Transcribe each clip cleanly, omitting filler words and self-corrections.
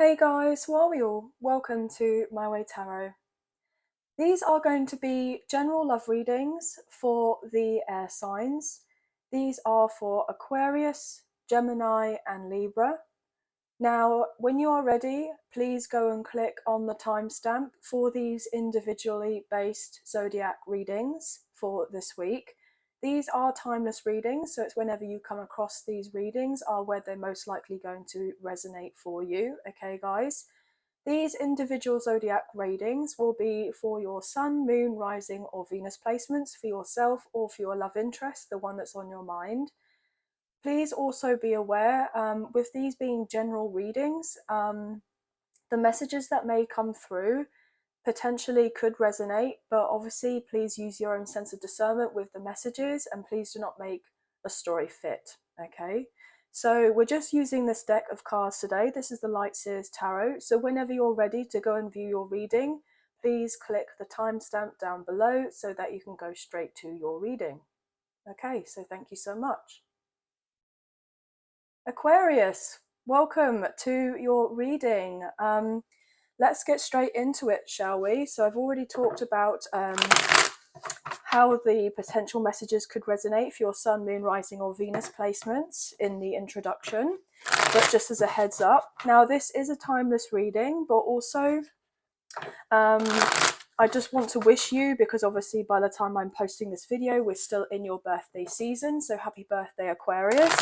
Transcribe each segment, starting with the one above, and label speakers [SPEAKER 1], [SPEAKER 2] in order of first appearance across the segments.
[SPEAKER 1] Hey guys, how are we all? Welcome to My Way Tarot. These are going to be general love readings for the air signs. These are for Aquarius, Gemini and Libra. Now, when you are ready, please go and click on the timestamp for these individually based zodiac readings for this week. These are timeless readings, so it's whenever you come across these readings are where they're most likely going to resonate for you. Okay, guys? These individual zodiac readings will be for your sun, moon, rising, or Venus placements for yourself or for your love interest, the one that's on your mind. Please also be aware, with these being general readings, the messages that may come through potentially could resonate, but obviously please use your own sense of discernment with the messages and please do not make a story fit, okay? So we're just using this deck of cards today. This is the Light Seers Tarot. So whenever you're ready to go and view your reading, please click the timestamp down below so that you can go straight to your reading. Okay, so thank you so much. Aquarius, welcome to your reading. Let's get straight into it, shall we? So I've already talked about how the potential messages could resonate for your sun, moon, rising or Venus placements in the introduction, but just as a heads up, now this is a timeless reading, but also I just want to wish you, because obviously by the time I'm posting this video we're still in your birthday season, so happy birthday Aquarius.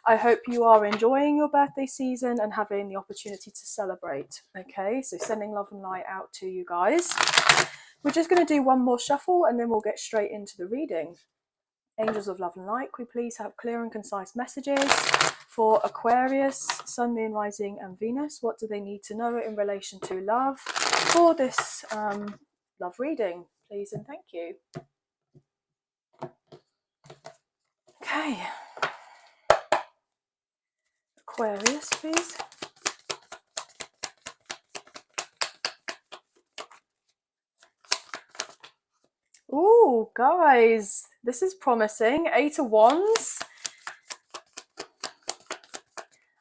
[SPEAKER 1] I hope you are enjoying your birthday season and having the opportunity to celebrate. Okay, so sending love and light out to you guys. We're just going to do one more shuffle and then we'll get straight into the reading. Angels of love and light, could we please have clear and concise messages for Aquarius, sun, moon, rising and Venus? What do they need to know in relation to love for this love reading, please and thank you. Okay, Aquarius, please. Ooh, guys, this is promising. 8 of Wands.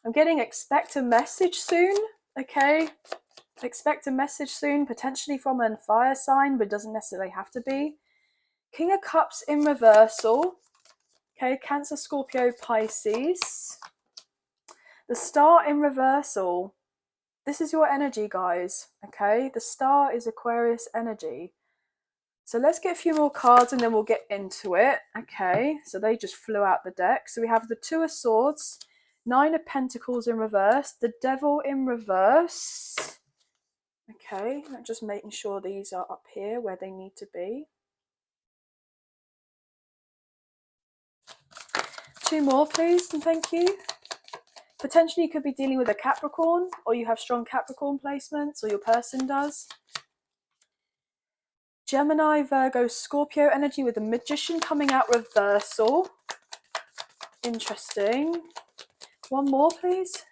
[SPEAKER 1] I'm getting expect a message soon, okay? Expect a message soon, potentially from a fire sign, but doesn't necessarily have to be. King of Cups in reversal. Okay, Cancer, Scorpio, Pisces. The Star in reversal. This is your energy, guys, okay? The Star is Aquarius energy. So let's get a few more cards and then we'll get into it. Okay, so they just flew out the deck. So we have the Two of Swords, Nine of Pentacles in reverse, the Devil in reverse. Okay, I'm just making sure these are up here where they need to be. Two more, please, and thank you. Potentially you could be dealing with a Capricorn, or you have strong Capricorn placements, or your person does. Gemini, Virgo, Scorpio energy with the Magician coming out reversal. Interesting. One more, please.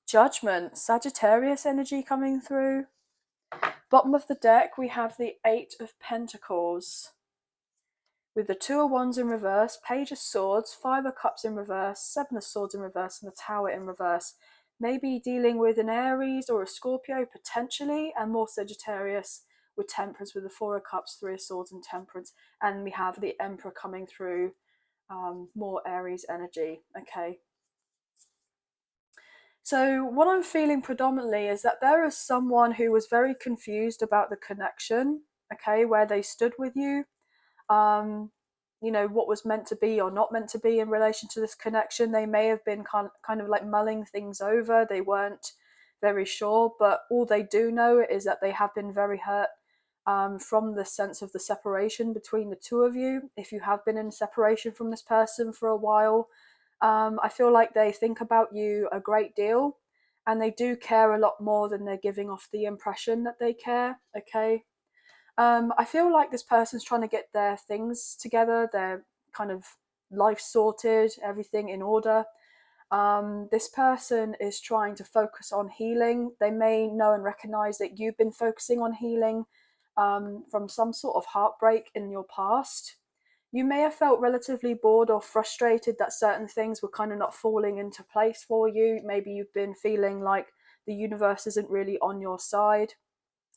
[SPEAKER 1] Judgment, Sagittarius energy coming through. Bottom of the deck, we have the Eight of Pentacles with the Two of Wands in reverse, Page of Swords, Five of Cups in reverse, Seven of Swords in reverse, and the Tower in reverse. Maybe dealing with an Aries or a Scorpio potentially, and more Sagittarius with Temperance with the Four of Cups, Three of Swords and Temperance. And we have the Emperor coming through, more Aries energy. Okay. So what I'm feeling predominantly is that there is someone who was very confused about the connection, okay, where they stood with you. You know, what was meant to be or not meant to be in relation to this connection. They may have been kind of like mulling things over. They weren't very sure, but all they do know is that they have been very hurt from the sense of the separation between the two of you. If you have been in separation from this person for a while, I feel like they think about you a great deal and they do care a lot more than they're giving off the impression that they care, okay? I feel like this person's trying to get their things together, their kind of life sorted, everything in order. This person is trying to focus on healing. They may know and recognize that you've been focusing on healing from some sort of heartbreak in your past. you may have felt relatively bored or frustrated that certain things were kind of not falling into place for you. Maybe you've been feeling like the universe isn't really on your side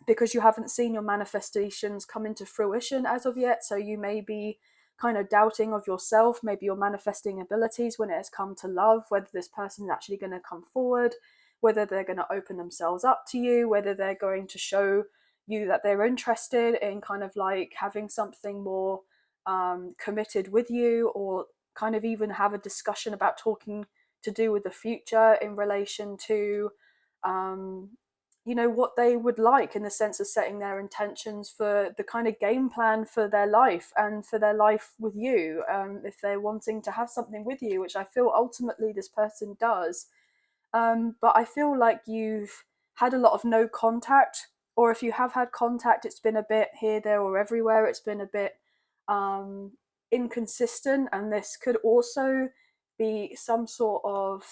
[SPEAKER 1] because you haven't seen your manifestations come into fruition as of yet. So you may be kind of doubting of yourself, maybe your manifesting abilities when it has come to love, whether this person is actually going to come forward, whether they're going to open themselves up to you, whether they're going to show you that they're interested in kind of like having something more committed with you, or kind of even have a discussion about talking to do with the future in relation to um, what they would like, in the sense of setting their intentions for the kind of game plan for their life and for their life with you, if they're wanting to have something with you, which I feel ultimately this person does. But I feel like you've had a lot of no contact, or if you have had contact, it's been a bit here, there, or everywhere. It's been a bit um, inconsistent, and this could also be some sort of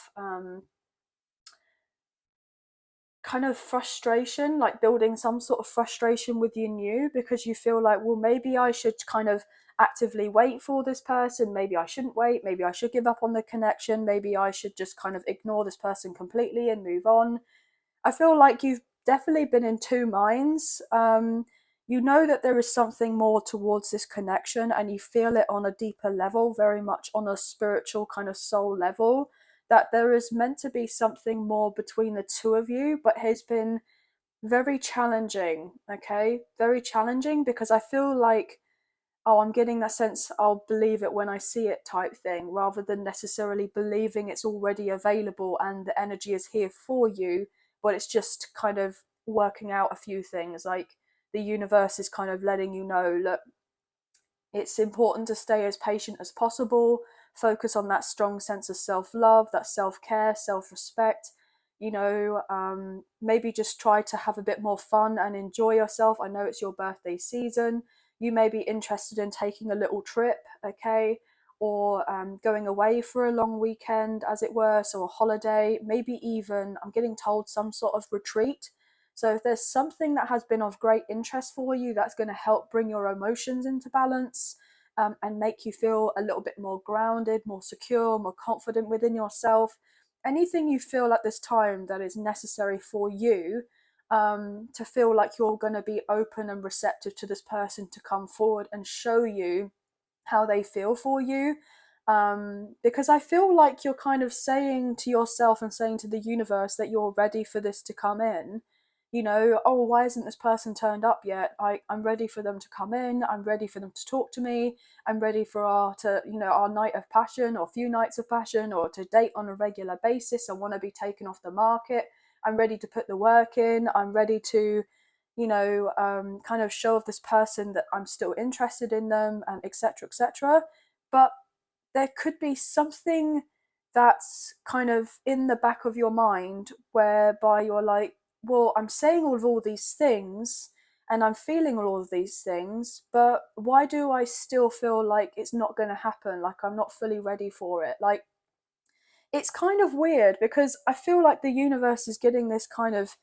[SPEAKER 1] kind of frustration, like building some sort of frustration within you, because you feel like, well, maybe I should kind of actively wait for this person, maybe I shouldn't wait, maybe I should give up on the connection, maybe I should just kind of ignore this person completely and move on. I feel like you've definitely been in two minds. You know that there is something more towards this connection, and you feel it on a deeper level, very much on a spiritual kind of soul level, that there is meant to be something more between the two of you, but has been very challenging. Okay, very challenging, because I feel like, oh, I'm getting that sense, I'll believe it when I see it type thing, rather than necessarily believing it's already available and the energy is here for you, but it's just kind of working out a few things. Like the universe is kind of letting you know, look, it's important to stay as patient as possible, focus on that strong sense of self-love, that self-care, self-respect. Maybe just try to have a bit more fun and enjoy yourself. I know it's your birthday season. You may be interested in taking a little trip, okay, or going away for a long weekend, as it were, so a holiday, maybe even, I'm getting told, some sort of retreat. So if there's something that has been of great interest for you, that's going to help bring your emotions into balance, and make you feel a little bit more grounded, more secure, more confident within yourself. Anything you feel at this time that is necessary for you, to feel like you're going to be open and receptive to this person to come forward and show you how they feel for you. Because I feel like you're kind of saying to yourself and saying to the universe that you're ready for this to come in. Oh, why isn't this person turned up yet? I'm ready for them to come in. I'm ready for them to talk to me. I'm ready for our night of passion, or few nights of passion, or to date on a regular basis. I want to be taken off the market. I'm ready to put the work in. I'm ready to kind of show of this person that I'm still interested in them, and etc., etc. But there could be something that's kind of in the back of your mind, whereby you're like, well, I'm saying all these things and I'm feeling all of these things, but why do I still feel like it's not going to happen? Like I'm not fully ready for it. Like it's kind of weird, because I feel like the universe is getting this kind of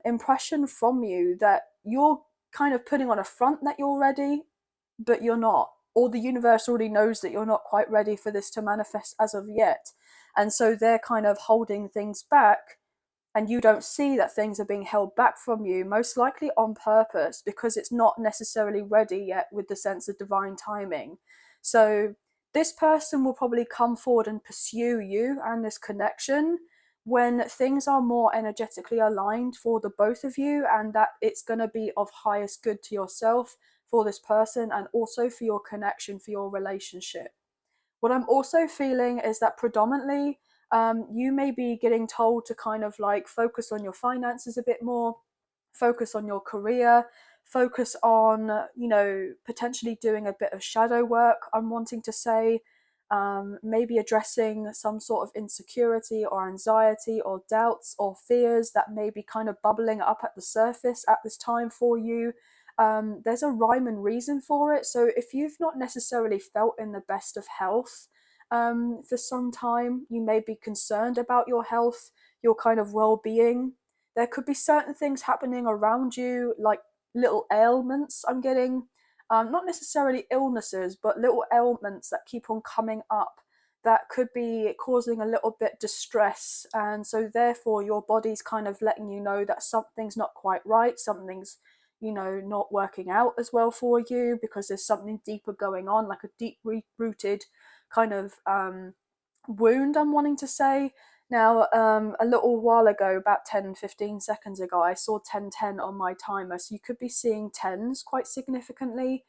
[SPEAKER 1] impression from you that you're kind of putting on a front that you're ready, but you're not. Or the universe already knows that you're not quite ready for this to manifest as of yet. And so they're kind of holding things back, and you don't see that things are being held back from you, most likely on purpose, because it's not necessarily ready yet with the sense of divine timing. So this person will probably come forward and pursue you and this connection when things are more energetically aligned for the both of you, and that it's going to be of highest good to yourself, for this person, and also for your connection, for your relationship. What I'm also feeling is that predominantly, you may be getting told to kind of like focus on your finances a bit more, focus on your career, focus on, potentially doing a bit of shadow work. I'm wanting to say, maybe addressing some sort of insecurity or anxiety or doubts or fears that may be kind of bubbling up at the surface at this time for you. There's a rhyme and reason for it. So if you've not necessarily felt in the best of health for some time, you may be concerned about your health, your kind of well-being. There could be certain things happening around you, like little ailments I'm getting, not necessarily illnesses, but little ailments that keep on coming up that could be causing a little bit distress. And so therefore your body's kind of letting you know that something's not quite right, something's, you know, not working out as well for you, because there's something deeper going on, like a deep rooted kind of wound, I'm wanting to say. Now, a little while ago, about 10-15 seconds ago, I saw 1010 on my timer, so you could be seeing tens quite significantly.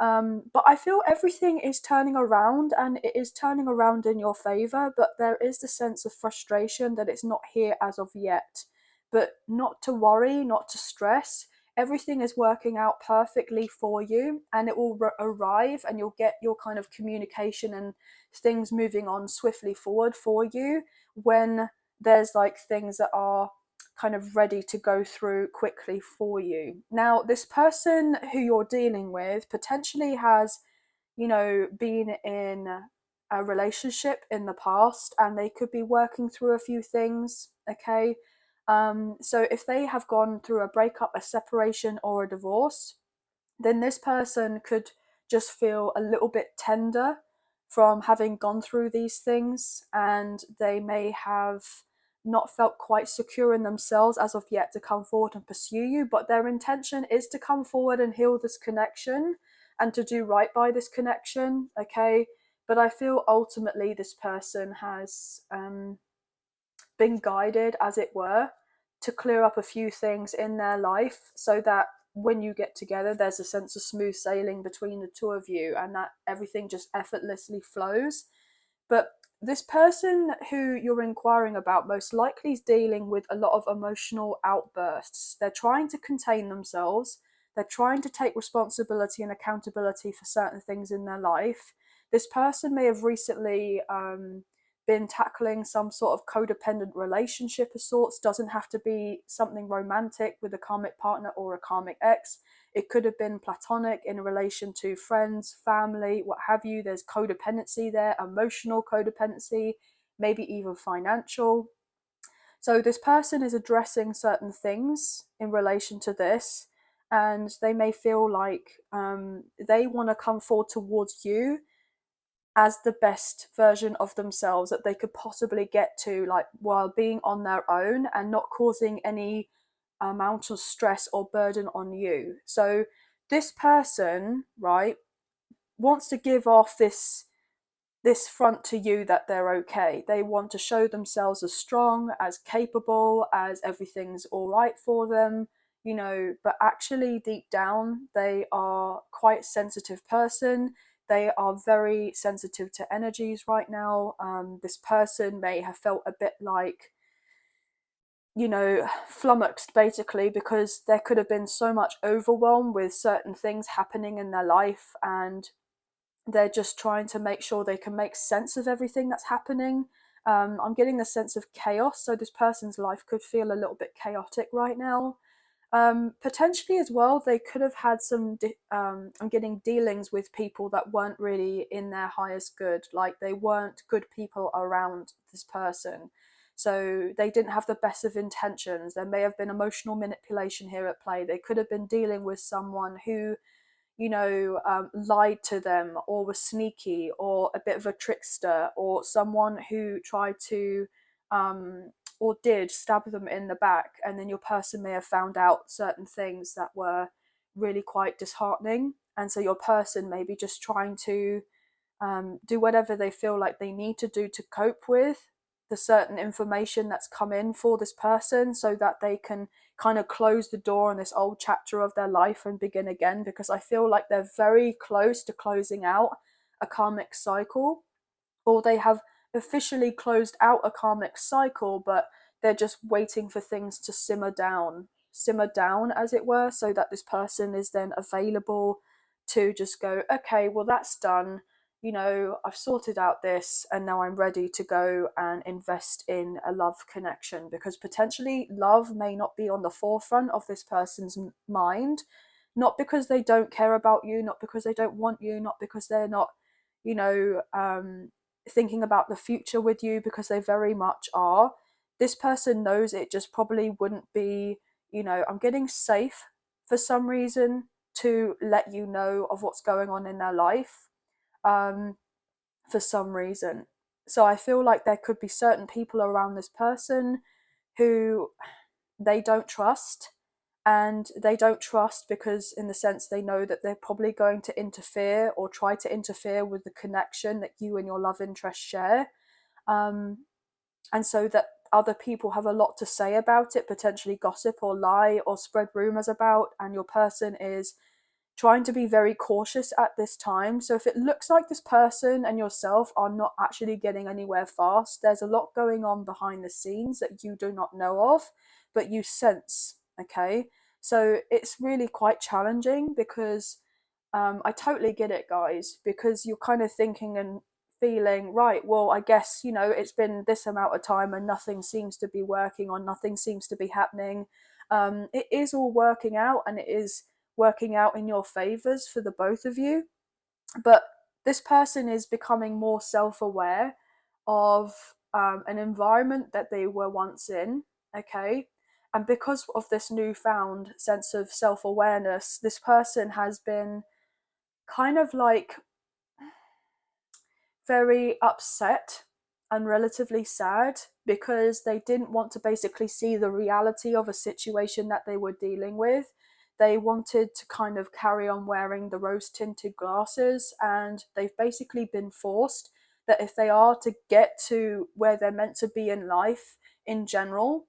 [SPEAKER 1] But I feel everything is turning around, and it is turning around in your favor, but there is the sense of frustration that it's not here as of yet. But not to worry, not to stress. Everything is working out perfectly for you, and it will arrive, and you'll get your kind of communication and things moving on swiftly forward for you when there's like things that are kind of ready to go through quickly for you. Now, this person who you're dealing with potentially has, you know, been in a relationship in the past, and they could be working through a few things, okay? So if they have gone through a breakup, a separation, or a divorce, then this person could just feel a little bit tender from having gone through these things, and they may have not felt quite secure in themselves as of yet to come forward and pursue you, but their intention is to come forward and heal this connection and to do right by this connection, okay? But I feel ultimately this person has been guided, as it were, to clear up a few things in their life so that when you get together, there's a sense of smooth sailing between the two of you, and that everything just effortlessly flows. But this person who you're inquiring about most likely is dealing with a lot of emotional outbursts. They're trying to contain themselves. They're trying to take responsibility and accountability for certain things in their life. This person may have recently been tackling some sort of codependent relationship of sorts. Doesn't have to be something romantic with a karmic partner or a karmic ex. It could have been platonic in relation to friends, family, what have you. There's codependency there, emotional codependency, maybe even financial. So this person is addressing certain things in relation to this, and they may feel like they want to come forward towards you as the best version of themselves that they could possibly get to, like while being on their own and not causing any amount of stress or burden on you. So this person, right, wants to give off this front to you that they're okay. They want to show themselves as strong, as capable, as everything's all right for them, you know, but actually deep down they are quite a sensitive person. They are very sensitive to energies right now. This person may have felt a bit like, you know, flummoxed basically, because there could have been so much overwhelm with certain things happening in their life, and they're just trying to make sure they can make sense of everything that's happening. I'm getting the sense of chaos, so this person's life could feel a little bit chaotic right now. Potentially as well, they could have had some, I'm getting dealings with people that weren't really in their highest good, like they weren't good people around this person. So they didn't have the best of intentions. There may have been emotional manipulation here at play. They could have been dealing with someone who, you know, lied to them, or was sneaky, or a bit of a trickster, or someone who tried to or did stab them in the back, and then your person may have found out certain things that were really quite disheartening, and so your person may be just trying to do whatever they feel like they need to do to cope with the certain information that's come in for this person, so that they can kind of close the door on this old chapter of their life and begin again, because I feel like they're very close to closing out a karmic cycle, or they have officially closed out a karmic cycle, but they're just waiting for things to simmer down, as it were, so that this person is then available to just go, okay, well, that's done. You know, I've sorted out this, and now I'm ready to go and invest in a love connection, because potentially love may not be on the forefront of this person's mind, not because they don't care about you, not because they don't want you, not because they're not, you know, thinking about the future with you, because they very much are. This person knows it just probably wouldn't be, you know, I'm getting safe for some reason. to let you know of what's going on in their life, for some reason. So I feel like there could be certain people around this person who they don't trust, and they don't trust because in the sense they know that they're probably going to interfere or try to interfere with the connection that you and your love interest share, and so that other people have a lot to say about it, potentially gossip or lie or spread rumors about, and your person is trying to be very cautious at this time. So if it looks like this person and yourself are not actually getting anywhere fast, there's a lot going on behind the scenes that you do not know of, but you sense, okay? So it's really quite challenging because I totally get it, guys, because you're kind of thinking and feeling, right, well, I guess, it's been this amount of time and nothing seems to be working or nothing seems to be happening. It is all working out, and it is working out in your favors for the both of you. But this person is becoming more self-aware of an environment that they were once in, okay? And because of this newfound sense of self-awareness, this person has been kind of like very upset and relatively sad because they didn't want to basically see the reality of a situation that they were dealing with. They wanted to kind of carry on wearing the rose tinted glasses, and they've basically been forced that if they are to get to where they're meant to be in life in general,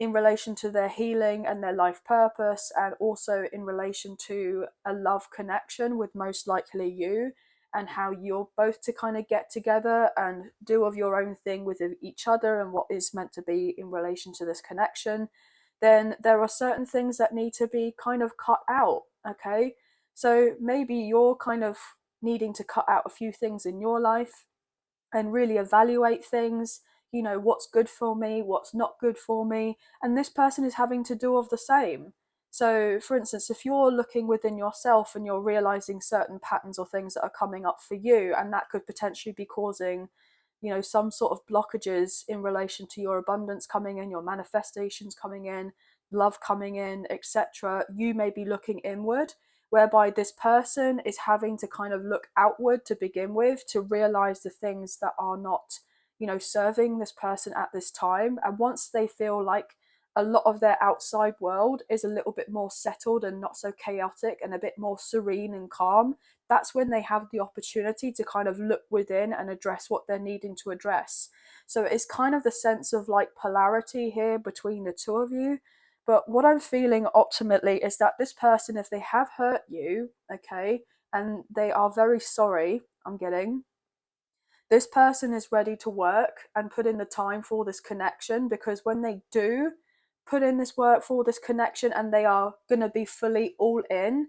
[SPEAKER 1] in relation to their healing and their life purpose, and also in relation to a love connection with most likely you, and how you're both to kind of get together and do of your own thing with each other and what is meant to be in relation to this connection, then there are certain things that need to be kind of cut out, okay? So maybe you're kind of needing to cut out a few things in your life and really evaluate things, what's good for me, what's not good for me, and this person is having to do of the same. So for instance, if you're looking within yourself and you're realizing certain patterns or things that are coming up for you, and that could potentially be causing some sort of blockages in relation to your abundance coming in, your manifestations coming in, love coming in, etc., you may be looking inward, whereby this person is having to kind of look outward to begin with to realize the things that are not serving this person at this time. And once they feel like a lot of their outside world is a little bit more settled and not so chaotic and a bit more serene and calm, that's when they have the opportunity to kind of look within and address what they're needing to address. So it's kind of the sense of like polarity here between the two of you. But what I'm feeling ultimately is that this person, if they have hurt you, okay, and they are very sorry, I'm getting, this person is ready to work and put in the time for this connection, because when they do put in this work for this connection and they are going to be fully all in,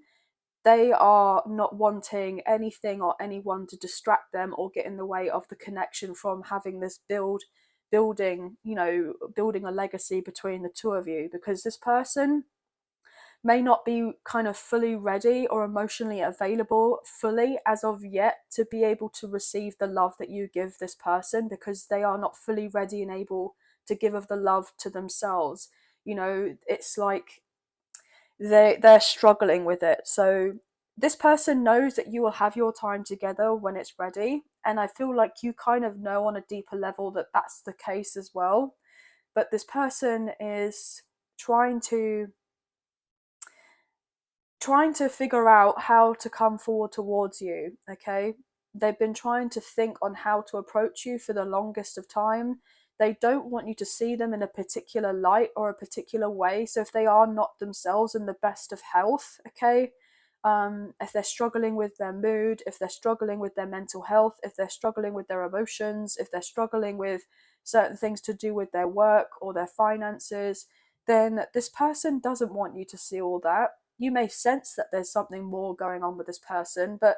[SPEAKER 1] they are not wanting anything or anyone to distract them or get in the way of the connection from having this building a legacy between the two of you, because this person may not be kind of fully ready or emotionally available fully as of yet to be able to receive the love that you give this person, because they are not fully ready and able to give of the love to themselves. It's like they're struggling with it. So this person knows that you will have your time together when it's ready, and I feel like you kind of know on a deeper level that that's the case as well. But this person is trying to figure out how to come forward towards you, okay? They've been trying to think on how to approach you for the longest of time. They don't want you to see them in a particular light or a particular way. So if they are not themselves in the best of health, okay, if they're struggling with their mood, if they're struggling with their mental health, if they're struggling with their emotions, if they're struggling with certain things to do with their work or their finances, then this person doesn't want you to see all that. You may sense that there's something more going on with this person, but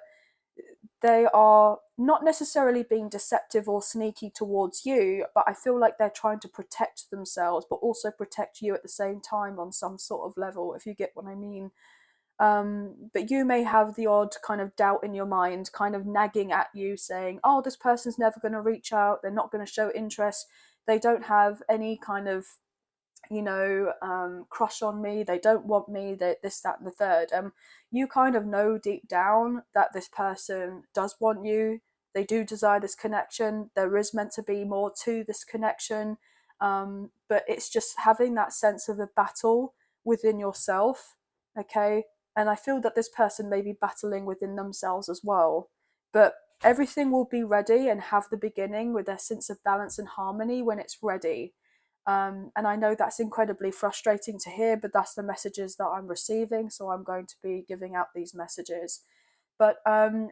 [SPEAKER 1] they are not necessarily being deceptive or sneaky towards you, but I feel like they're trying to protect themselves, but also protect you at the same time on some sort of level, if you get what I mean. But you may have the odd kind of doubt in your mind, kind of nagging at you, saying, oh, this person's never going to reach out, they're not going to show interest, they don't have any kind of you know, crush on me, they don't want me, this, that, and the third. You kind of know deep down that this person does want you. They do desire this connection. There is meant to be more to this connection. But it's just having that sense of a battle within yourself, okay? And I feel that this person may be battling within themselves as well. But everything will be ready and have the beginning with their sense of balance and harmony when it's ready. And I know that's incredibly frustrating to hear, but that's the messages that I'm receiving. So I'm going to be giving out these messages. But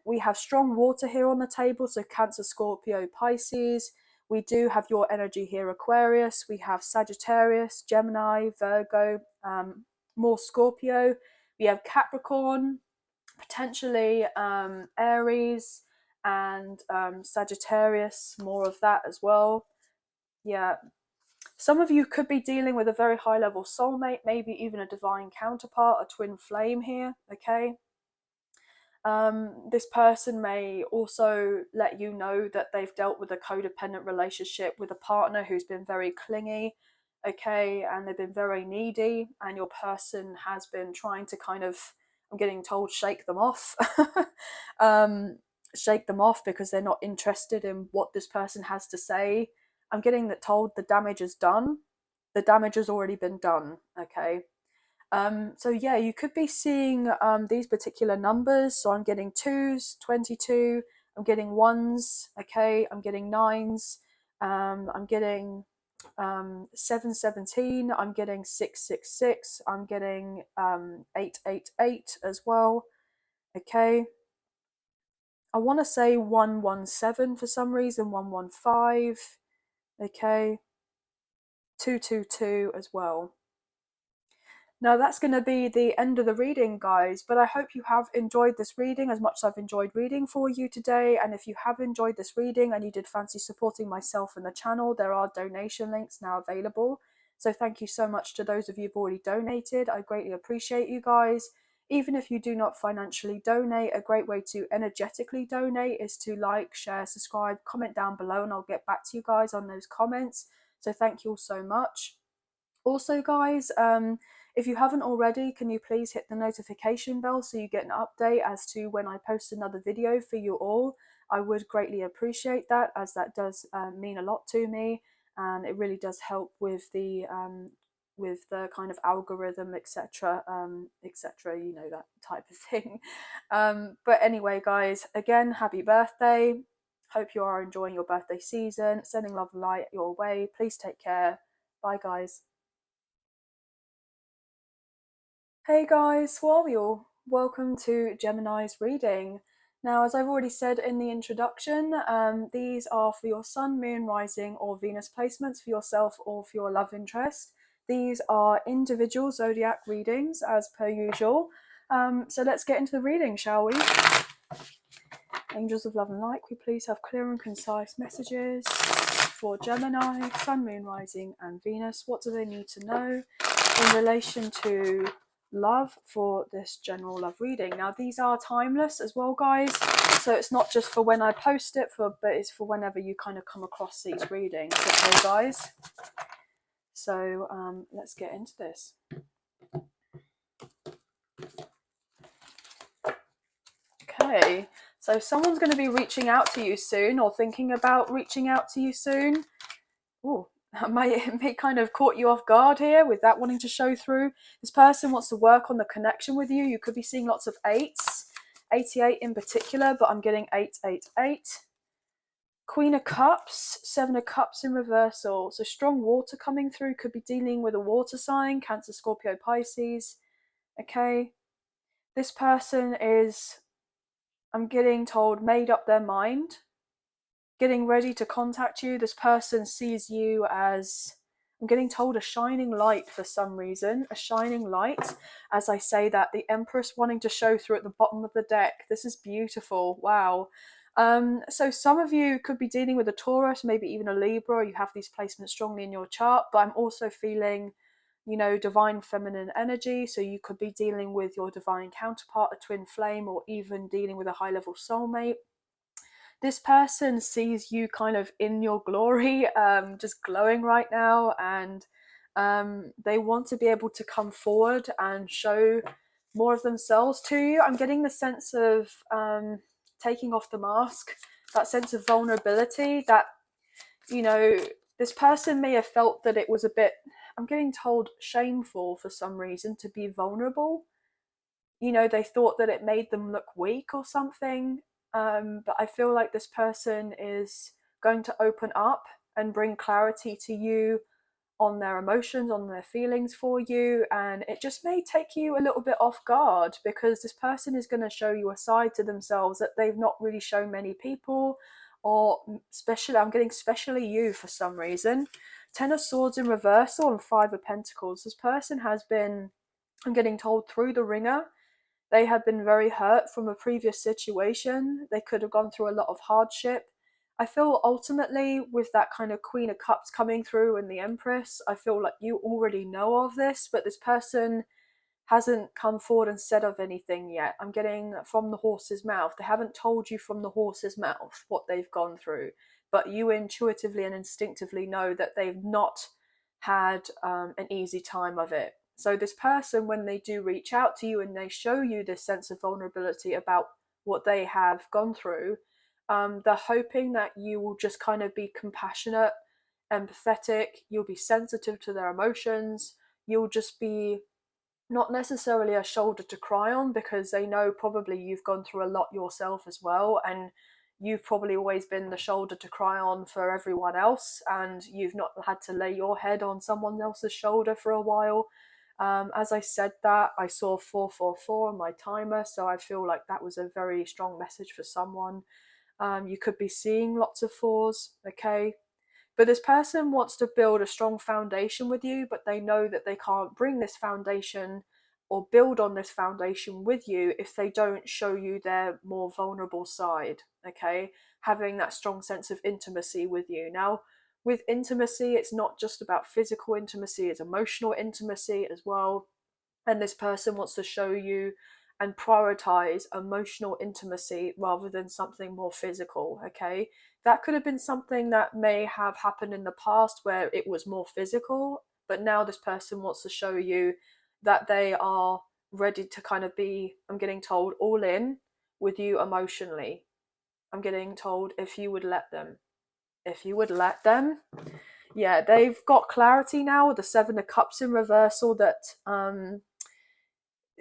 [SPEAKER 1] we have strong water here on the table. So Cancer, Scorpio, Pisces. We do have your energy here, Aquarius. We have Sagittarius, Gemini, Virgo, more Scorpio. We have Capricorn, potentially Aries, and Sagittarius, more of that as well. Yeah. Some of you could be dealing with a very high level soulmate, maybe even a divine counterpart, a twin flame here, okay? This person may also let you know that they've dealt with a codependent relationship with a partner who's been very clingy, okay, and they've been very needy, and your person has been trying to kind of, I'm getting told, shake them off. Shake them off because they're not interested in what this person has to say. I'm getting told the damage is done. The damage has already been done, okay? So yeah, you could be seeing these particular numbers. So I'm getting 2s, 22, I'm getting 1s, okay, I'm getting 9s, I'm getting 717, I'm getting 666, I'm getting 888 as well, okay. I want to say 117 for some reason, 115, okay, 222 as well. Now that's going to be the end of the reading, guys, but I hope you have enjoyed this reading as much as I've enjoyed reading for you today. And if you have enjoyed this reading and you did fancy supporting myself and the channel, there are donation links now available. So thank you so much to those of you who've already donated. I greatly appreciate you guys. Even if you do not financially donate, a great way to energetically donate is to like, share, subscribe, comment down below, and I'll get back to you guys on those comments. So thank you all so much. Also, guys, if you haven't already, can you please hit the notification bell so you get an update as to when I post another video for you all? I would greatly appreciate that, as that does mean a lot to me, and it really does help with the kind of algorithm, etc., etc. You know, that type of thing. But anyway, guys, again, happy birthday. Hope you are enjoying your birthday season. Sending love and light your way. Please take care. Bye, guys. Hey guys, how are you all? Welcome to Gemini's reading. Now, as I've already said in the introduction, these are for your Sun, Moon, Rising, or Venus placements for yourself or for your love interest. These are individual zodiac readings, as per usual. So let's get into the reading, shall we? Angels of love and light, we please have clear and concise messages for Gemini, Sun, Moon, Rising, and Venus. What do they need to know in relation to love for this general love reading? Now, these are timeless as well, guys, so it's not just for when I post it, but it's for whenever you kind of come across these readings, okay, guys? So let's get into this. Okay, so someone's going to be reaching out to you soon, or thinking about reaching out to you soon. Oh, it may kind of caught you off guard here with that wanting to show through. This person wants to work on the connection with you. You could be seeing lots of 8s, 88 in particular, but I'm getting 888. Queen of Cups, 7 of Cups in reversal. So strong water coming through. Could be dealing with a water sign, Cancer, Scorpio, Pisces. Okay. This person is, I'm getting told, made up their mind, getting ready to contact you. This person sees you as, I'm getting told, a shining light for some reason. A shining light. As I say that, the Empress wanting to show through at the bottom of the deck. This is beautiful. Wow. So some of you could be dealing with a Taurus, maybe even a Libra. You have these placements strongly in your chart, but I'm also feeling, you know, divine feminine energy. So you could be dealing with your divine counterpart, a twin flame, or even dealing with a high level soulmate. This person sees you kind of in your glory, just glowing right now, and They want to be able to come forward and show more of themselves to you. I'm getting the sense of taking off the mask, that sense of vulnerability that, you know, this person may have felt that it was a bit, I'm getting told, shameful for some reason to be vulnerable. You know, they thought that it made them look weak or something. But I feel like this person is going to open up and bring clarity to you on their emotions, on their feelings for you, and it just may take you a little bit off guard because this person is going to show you a side to themselves that they've not really shown many people, or especially, I'm getting especially you for some reason. Ten of Swords in reversal and Five of Pentacles. This person has been, I'm getting told, through the ringer. They have been very hurt from a previous situation. They could have gone through a lot of hardship. I feel ultimately with that kind of Queen of Cups coming through and the Empress, I feel like you already know of this, but this person hasn't come forward and said of anything yet. I'm getting from the horse's mouth. They haven't told you from the horse's mouth what they've gone through, but you intuitively and instinctively know that they've not had an easy time of it. So this person, when they do reach out to you and they show you this sense of vulnerability about what they have gone through, they're hoping that you will just kind of be compassionate, empathetic, you'll be sensitive to their emotions, you'll just be not necessarily a shoulder to cry on, because they know probably you've gone through a lot yourself as well, and you've probably always been the shoulder to cry on for everyone else, and you've not had to lay your head on someone else's shoulder for a while. As I said that, I saw 444 on my timer, so I feel like that was a very strong message for someone. You could be seeing lots of fours, okay? But this person wants to build a strong foundation with you, but they know that they can't bring this foundation or build on this foundation with you if they don't show you their more vulnerable side, okay? Having that strong sense of intimacy with you. Now, with intimacy, it's not just about physical intimacy, it's emotional intimacy as well. And this person wants to show you and prioritize emotional intimacy rather than something more physical, okay? That could have been something that may have happened in the past where it was more physical, but now this person wants to show you that they are ready to kind of be, I'm getting told, all in with you emotionally. I'm getting told if you would let them. If you would let them. Yeah, they've got clarity now with the Seven of Cups in reversal that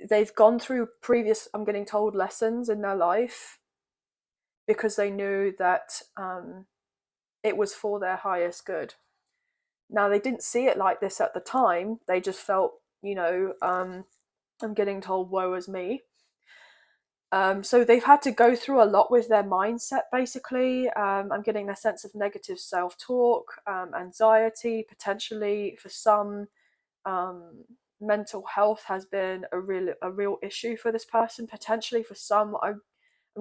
[SPEAKER 1] they've gone through previous, I'm getting told, lessons in their life because they knew that it was for their highest good. Now, they didn't see it like this at the time. They just felt, I'm getting told, woe is me. So they've had to go through a lot with their mindset, basically. I'm getting a sense of negative self-talk, anxiety, potentially for some. Mental health has been a real issue for this person. Potentially for some, I'm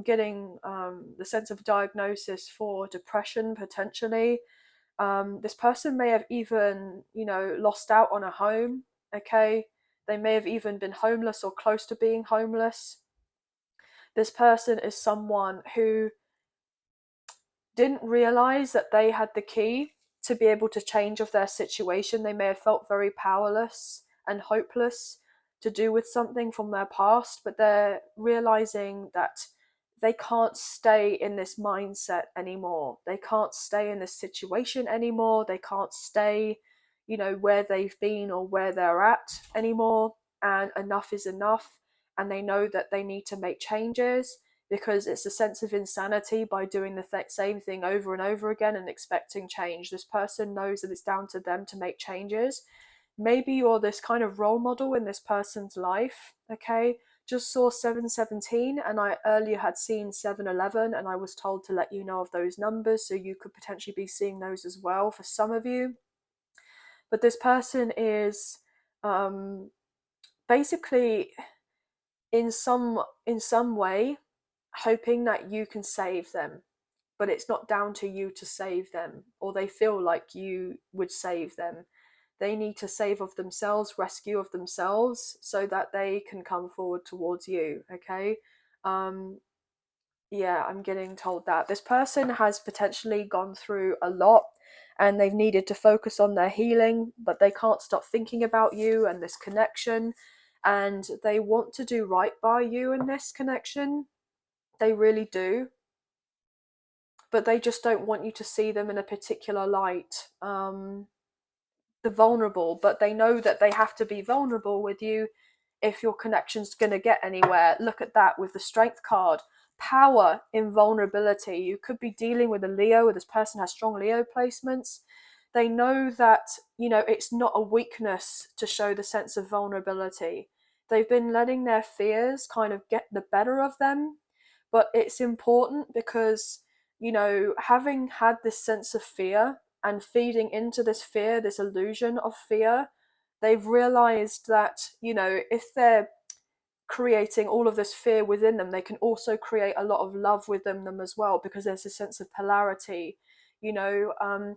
[SPEAKER 1] getting the sense of diagnosis for depression. Potentially, this person may have even lost out on a home. Okay, they may have even been homeless or close to being homeless. This person is someone who didn't realize that they had the key to be able to change of their situation. They may have felt very powerless and hopeless to do with something from their past, but they're realizing that they can't stay in this mindset anymore. They can't stay in this situation anymore. They can't stay, where they've been or where they're at anymore. And enough is enough. And they know that they need to make changes, because it's a sense of insanity by doing the same thing over and over again and expecting change. This person knows that it's down to them to make changes. Maybe you're this kind of role model in this person's life, okay? Just saw 717 and I earlier had seen 711, and I was told to let you know of those numbers, so you could potentially be seeing those as well for some of you. But this person is basically in some way hoping that you can save them, but it's not down to you to save them, or they feel like you would save them. They need to save of themselves, rescue of themselves, so that they can come forward towards you, okay? Yeah, I'm getting told that this person has potentially gone through a lot, and they've needed to focus on their healing, but they can't stop thinking about you and this connection, and they want to do right by you in this connection. They really do, but they just don't want you to see them in a particular light. The vulnerable, but they know that they have to be vulnerable with you if your connection's going to get anywhere. Look at that with the Strength card. Power in vulnerability. You could be dealing with a Leo, or this person has strong Leo placements. They know that, you know, it's not a weakness to show the sense of vulnerability. They've been letting their fears kind of get the better of them, but it's important because, you know, having had this sense of fear and feeding into this fear, this illusion of fear, they've realized that, you know, if they're creating all of this fear within them, they can also create a lot of love within them as well, because there's a sense of polarity. You know,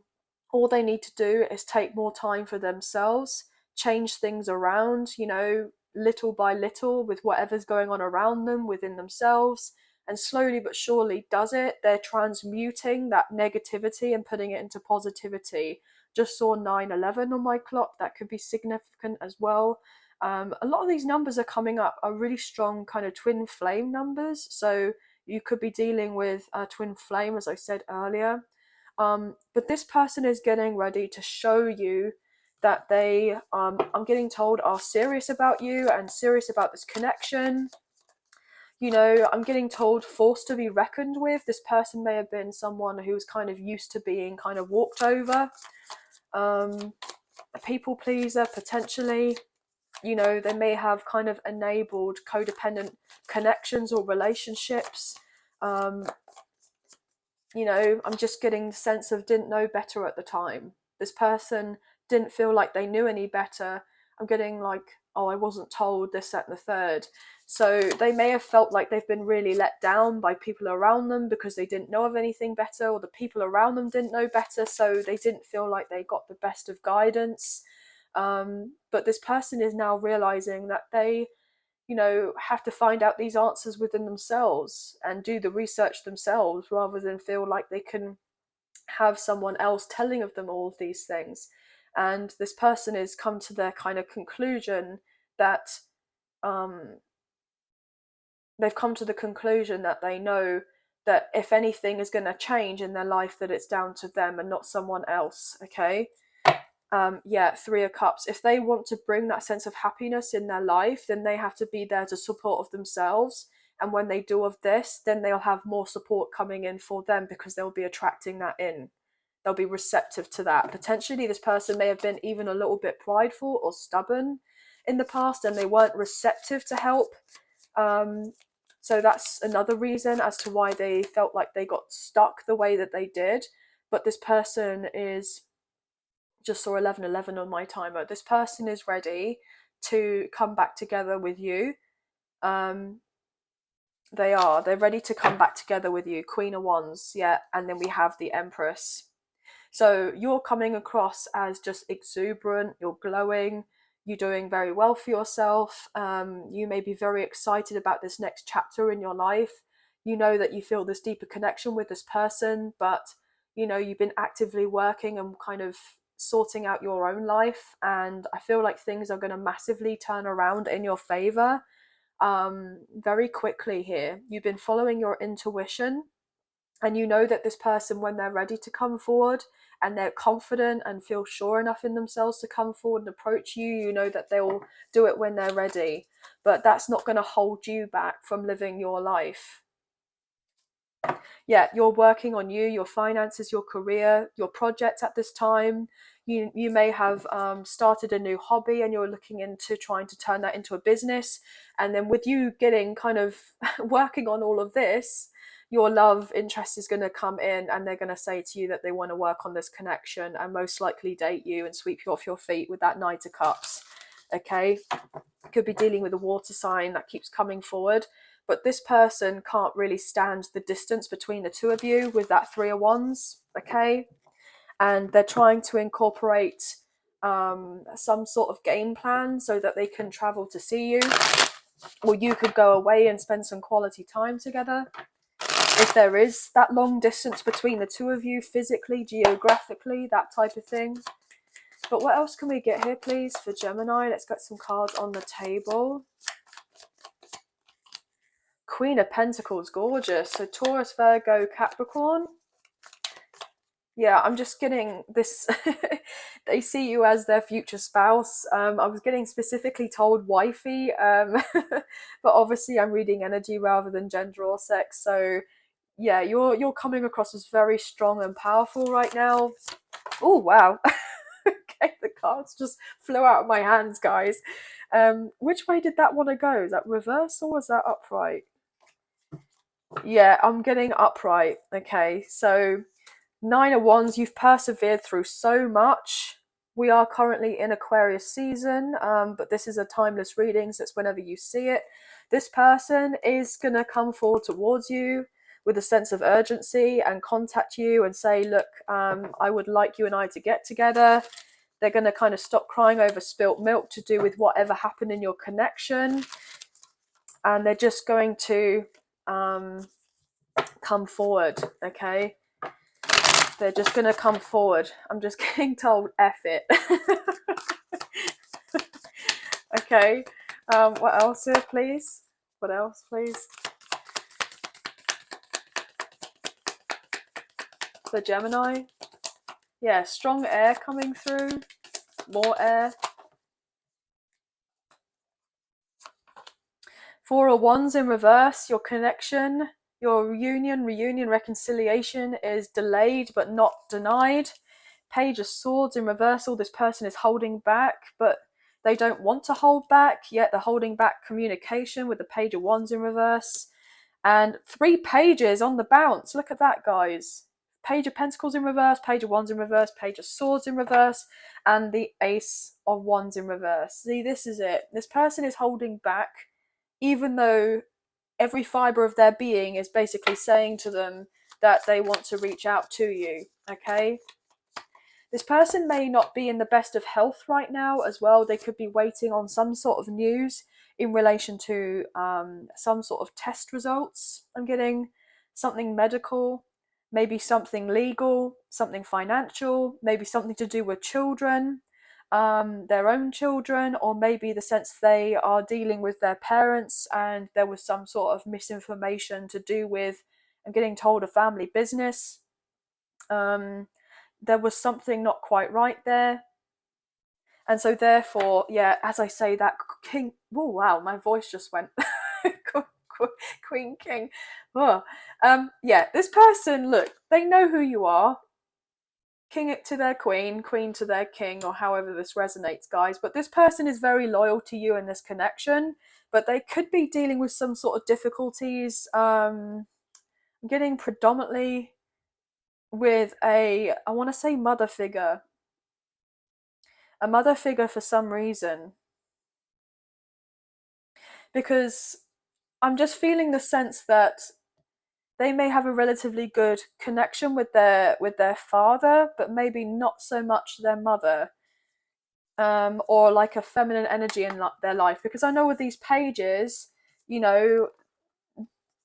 [SPEAKER 1] all they need to do is take more time for themselves, change things around, you know, little by little with whatever's going on around them within themselves, and slowly but surely does it. They're transmuting that negativity and putting it into positivity. Just saw 9/11 on my clock. That could be significant as well. A lot of these numbers are coming up are really strong kind of twin flame numbers. So you could be dealing with a twin flame, as I said earlier. But this person is getting ready to show you that they, I'm getting told, are serious about you and serious about this connection. You know, I'm getting told forced to be reckoned with. This person may have been someone who was kind of used to being kind of walked over. A people pleaser, potentially. You know, they may have kind of enabled codependent connections or relationships. You know, I'm just getting the sense of didn't know better at the time. This person didn't feel like they knew any better. I'm getting like, oh, I wasn't told this, that, and the third. So they may have felt like they've been really let down by people around them because they didn't know of anything better, or the people around them didn't know better, so they didn't feel like they got the best of guidance. But this person is now realizing that they, you know, have to find out these answers within themselves and do the research themselves, rather than feel like they can have someone else telling of them all of these things. And this person has come to their kind of conclusion that they've come to the conclusion that they know that if anything is going to change in their life, that it's down to them and not someone else. Okay. Yeah, 3 of Cups. If they want to bring that sense of happiness in their life, then they have to be there to support of themselves. And when they do of this, then they'll have more support coming in for them, because they'll be attracting that in. They'll be receptive to that. Potentially, this person may have been even a little bit prideful or stubborn in the past, and they weren't receptive to help. So that's another reason as to why they felt like they got stuck the way that they did. But this person is, just saw 11/11 on my timer. This person is ready to come back together with you. They're ready to come back together with you. Queen of Wands, yeah. And then we have the Empress. So you're coming across as just exuberant, you're glowing, you're doing very well for yourself. You may be very excited about this next chapter in your life. You know that you feel this deeper connection with this person, but you know, you've been actively working and kind of sorting out your own life, and I feel like things are going to massively turn around in your favor very quickly here. You've been following your intuition, and you know that this person, when they're ready to come forward and they're confident and feel sure enough in themselves to come forward and approach you, you know that they'll do it when they're ready. But that's not going to hold you back from living your life. Yeah, you're working on you, your finances, your career, your projects at this time. You may have started a new hobby and you're looking into trying to turn that into a business. And then with you getting kind of working on all of this, your love interest is going to come in, and they're going to say to you that they want to work on this connection and most likely date you and sweep you off your feet with that Knight of Cups. Okay, could be dealing with a water sign that keeps coming forward, but this person can't really stand the distance between the two of you with that 3 of Wands. Okay, and they're trying to incorporate some sort of game plan so that they can travel to see you, or you could go away and spend some quality time together. if there is that long distance between the two of you, physically, geographically, that type of thing. But what else can we get here, please, for Gemini? Let's get some cards on the table. Queen of Pentacles, gorgeous. So Taurus, Virgo, Capricorn. Yeah, I'm just getting this. They see you as their future spouse. I was getting specifically told wifey, but obviously I'm reading energy rather than gender or sex. So yeah, you're coming across as very strong and powerful right now. Oh wow. Okay, the cards just flew out of my hands, guys. Which way did that want to go? Is that reverse or was that upright? Yeah, I'm getting upright. Okay, so 9 of Wands, you've persevered through so much. We are currently in Aquarius season, but this is a timeless reading, so it's whenever you see it. This person is going to come forward towards you with a sense of urgency and contact you and say, look, I would like you and I to get together. They're going to kind of stop crying over spilt milk to do with whatever happened in your connection. And they're just going to come forward, okay? They're just going to come forward. I'm just getting told, F it. Okay. What else here, please? What else, please? For Gemini. Yeah, strong air coming through. More air. 4 of Wands in reverse. Your connection, your reunion, reconciliation is delayed but not denied. Page of Swords in reversal. This person is holding back, but they don't want to hold back, yet they're holding back communication with the Page of Wands in reverse. And 3 pages on the bounce. Look at that, guys. Page of Pentacles in reverse, Page of Wands in reverse, Page of Swords in reverse, and the Ace of Wands in reverse. See, this is it. This person is holding back, even though every fibre of their being is basically saying to them that they want to reach out to you, okay? This person may not be in the best of health right now as well. They could be waiting on some sort of news in relation to some sort of test results. I'm getting something medical, maybe something legal, something financial, maybe something to do with children, their own children, or maybe the sense they are dealing with their parents and there was some sort of misinformation to do with, I'm getting told, a family business. There was something not quite right there. And so therefore, yeah, as I say, that king, oh wow, my voice just went queen, king. Oh. Yeah, this person, look, they know who you are. King it to their queen, queen to their king, or however this resonates, guys. But this person is very loyal to you in this connection, but they could be dealing with some sort of difficulties. I'm getting predominantly with I want to say mother figure. A mother figure for some reason. Because I'm just feeling the sense that they may have a relatively good connection with their father, but maybe not so much their mother. Or like a feminine energy in their life. Because I know with these pages, you know,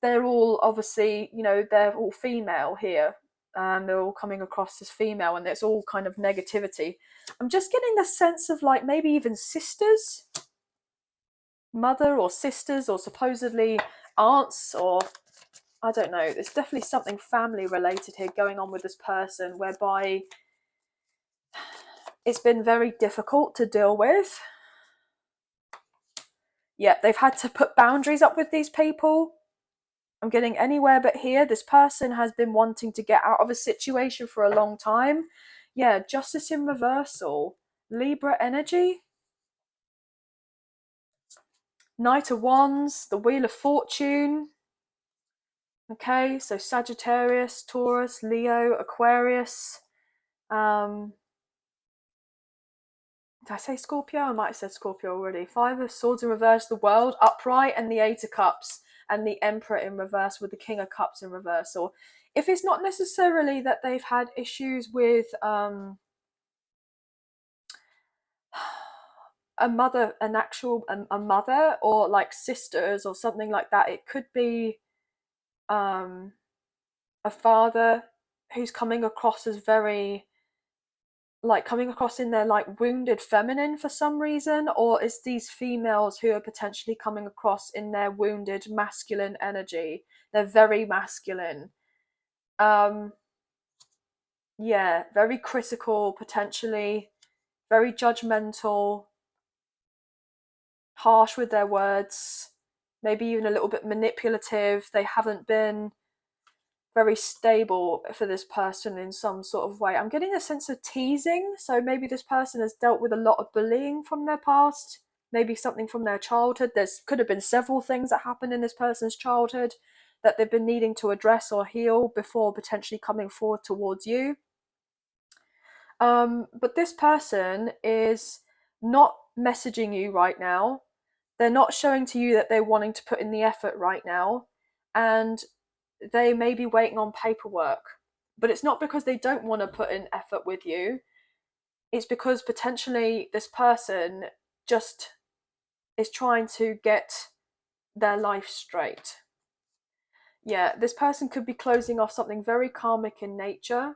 [SPEAKER 1] they're all obviously, you know, they're all female here. They're all coming across as female and it's all kind of negativity. I'm just getting the sense of like maybe even sisters, mother or sisters, or supposedly aunts, or I don't know. There's definitely something family related here going on with this person, whereby it's been very difficult to deal with. Yeah, they've had to put boundaries up with these people. I'm getting anywhere but here. This person has been wanting to get out of a situation for a long time. Yeah, justice in reversal. Libra energy. Knight of Wands, the Wheel of Fortune. Okay, so Sagittarius, Taurus, Leo, Aquarius. Did I say Scorpio? I might have said Scorpio already. 5 of Swords in reverse, the World upright, and the 8 of Cups, and the Emperor in reverse with the King of Cups in reverse. Or if it's not necessarily that they've had issues with a mother, a mother, or like sisters or something like that, it could be a father who's coming across as very, like, coming across in their like wounded feminine for some reason, or is these females who are potentially coming across in their wounded masculine energy? They're very masculine. um yeah, very critical, potentially very judgmental, harsh with their words, maybe even a little bit manipulative. They haven't been very stable for this person in some sort of way. I'm getting a sense of teasing, so maybe this person has dealt with a lot of bullying from their past, maybe something from their childhood. There's could have been several things that happened in this person's childhood that they've been needing to address or heal before potentially coming forward towards you. But this person is not messaging you right now. They're not showing to you that they're wanting to put in the effort right now. And they may be waiting on paperwork. But it's not because they don't want to put in effort with you. It's because potentially this person just is trying to get their life straight. Yeah, this person could be closing off something very karmic in nature,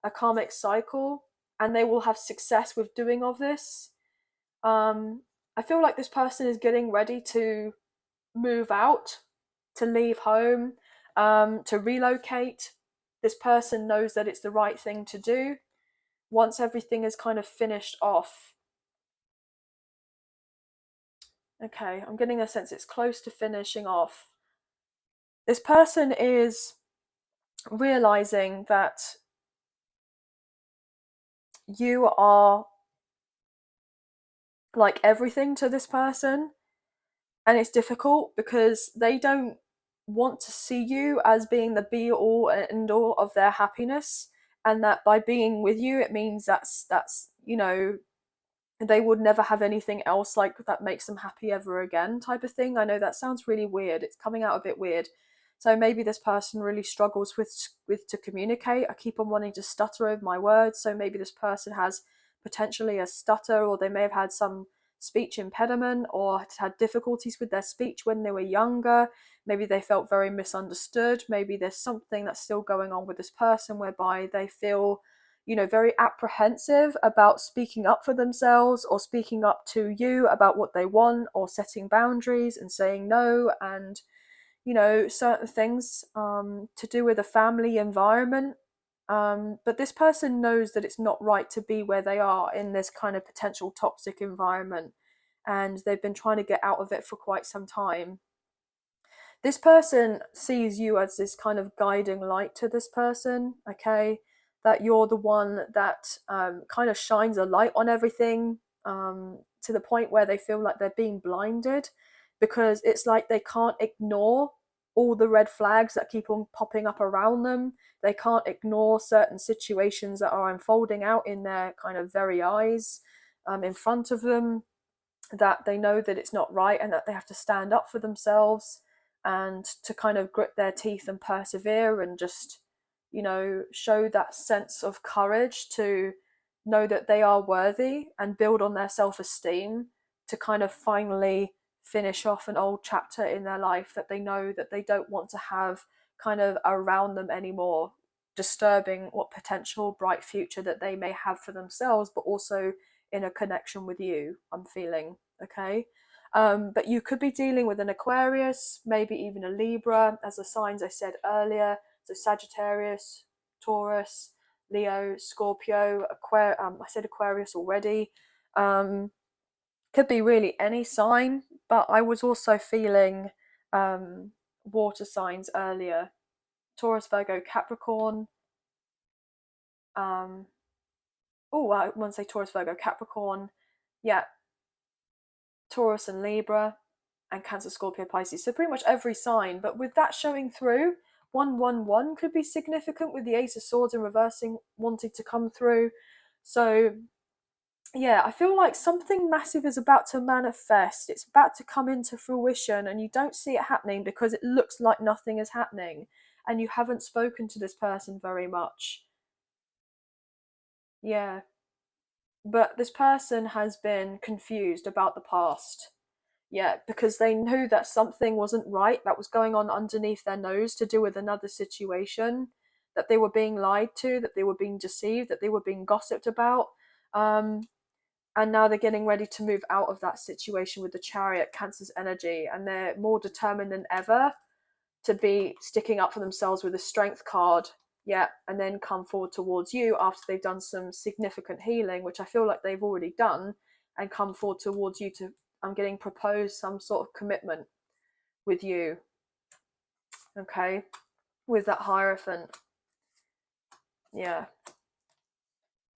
[SPEAKER 1] a karmic cycle, and they will have success with doing of this. I feel like this person is getting ready to move out, to leave home, to relocate. This person knows that it's the right thing to do once everything is kind of finished off. Okay, I'm getting a sense it's close to finishing off. This person is realizing that you are like everything to this person, and it's difficult because they don't want to see you as being the be all and end all of their happiness, and that by being with you it means that's they would never have anything else like that makes them happy ever again, type of thing. I know that sounds really weird, it's coming out a bit weird. So maybe this person really struggles with to communicate. I keep on wanting to stutter over my words, so maybe this person has potentially a stutter, or they may have had some speech impediment or had difficulties with their speech when they were younger. Maybe they felt very misunderstood. Maybe there's something that's still going on with this person whereby they feel, very apprehensive about speaking up for themselves or speaking up to you about what they want, or setting boundaries and saying no, and certain things to do with a family environment. But this person knows that it's not right to be where they are in this kind of potential toxic environment, and they've been trying to get out of it for quite some time. This person sees you as this kind of guiding light to this person, okay? That you're the one that kind of shines a light on everything, to the point where they feel like they're being blinded, because it's like they can't ignore all the red flags that keep on popping up around them. They can't ignore certain situations that are unfolding out in their kind of very eyes, in front of them, that they know that it's not right and that they have to stand up for themselves and to kind of grit their teeth and persevere and just, show that sense of courage to know that they are worthy and build on their self esteem to kind of finally finish off an old chapter in their life that they know that they don't want to have kind of around them anymore, disturbing what potential bright future that they may have for themselves, but also in a connection with you, I'm feeling. Okay. But you could be dealing with an Aquarius, maybe even a Libra, as the signs I said earlier. So Sagittarius, Taurus, Leo, Scorpio, I said Aquarius already. Could be really any sign, but I was also feeling water signs earlier. Taurus, Virgo, Capricorn. I want to say Taurus, Virgo, Capricorn. Yeah, Taurus and Libra, and Cancer, Scorpio, Pisces. So pretty much every sign. But with that showing through, 111 could be significant with the Ace of Swords in reversing wanting to come through. So yeah, I feel like something massive is about to manifest. It's about to come into fruition, and you don't see it happening because it looks like nothing is happening, and you haven't spoken to this person very much. Yeah. But this person has been confused about the past. Yeah, because they knew that something wasn't right that was going on underneath their nose to do with another situation. that they were being lied to, that they were being deceived, that they were being gossiped about. And now they're getting ready to move out of that situation with the Chariot, Cancer's energy, and they're more determined than ever to be sticking up for themselves with a Strength card. Yeah, and then come forward towards you after they've done some significant healing, which I feel like they've already done, and come forward towards you to, I'm getting proposed some sort of commitment with you. Okay, with that Hierophant. Yeah.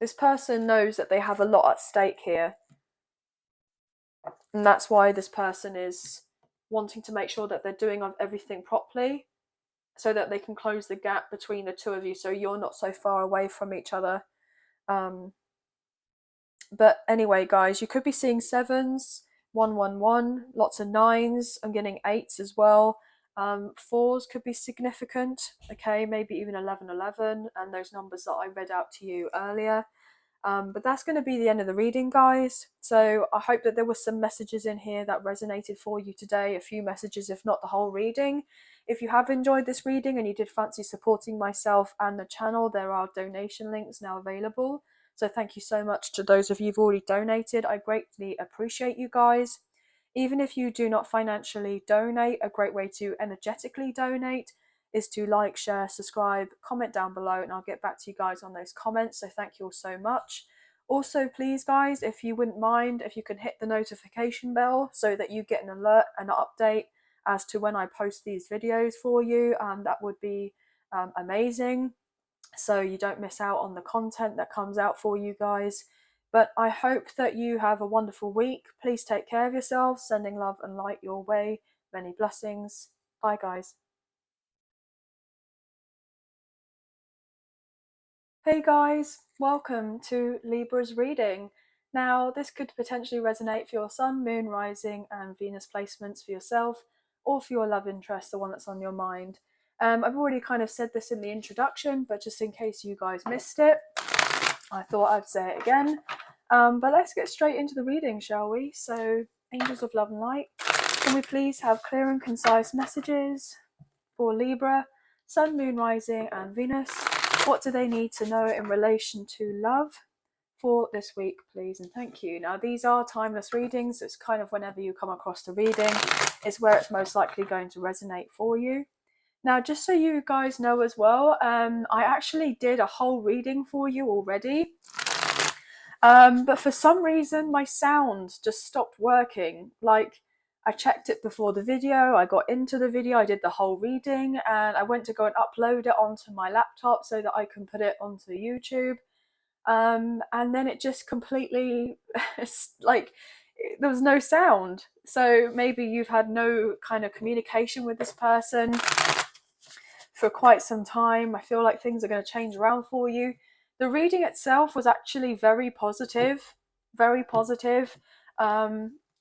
[SPEAKER 1] This person knows that they have a lot at stake here. And that's why this person is wanting to make sure that they're doing everything properly so that they can close the gap between the two of you so you're not so far away from each other. But anyway, guys, you could be seeing 7s, 111, lots of 9s. I'm getting 8s as well. 4s could be significant, okay, maybe even 1111, and those numbers that I read out to you earlier. But that's going to be the end of the reading, guys. So I hope that there were some messages in here that resonated for you today, a few messages, if not the whole reading. If you have enjoyed this reading and you did fancy supporting myself and the channel, there are donation links now available. So thank you so much to those of you who've already donated. I greatly appreciate you guys. Even if you do not financially donate, a great way to energetically donate is to like, share, subscribe, comment down below, and I'll get back to you guys on those comments. So thank you all so much. Also, please guys, if you wouldn't mind, if you can hit the notification bell so that you get an alert and an update as to when I post these videos for you, that would be amazing, so you don't miss out on the content that comes out for you guys. But I hope that you have a wonderful week. Please take care of yourselves. Sending love and light your way. Many blessings. Bye guys. Hey guys, welcome to Libra's reading. Now, this could potentially resonate for your Sun, Moon, Rising, and Venus placements for yourself, or for your love interest, the one that's on your mind. I've already kind of said this in the introduction, but just in case you guys missed it, I thought I'd say it again. But let's get straight into the reading, shall we? So, angels of love and light, can we please have clear and concise messages for Libra, Sun, Moon, Rising, and Venus? What do they need to know in relation to love for this week, please? And thank you. Now, these are timeless readings. It's kind of whenever you come across the reading is where it's most likely going to resonate for you. Now, just so you guys know as well, I actually did a whole reading for you already. But for some reason, my sound just stopped working. Like, I checked it before the video, I got into the video, I did the whole reading, and I went to go and upload it onto my laptop so that I can put it onto YouTube. And then it just completely, like, there was no sound. So maybe you've had no kind of communication with this person for quite some time. I feel like things are going to change around for you. The reading itself was actually very positive, very positive.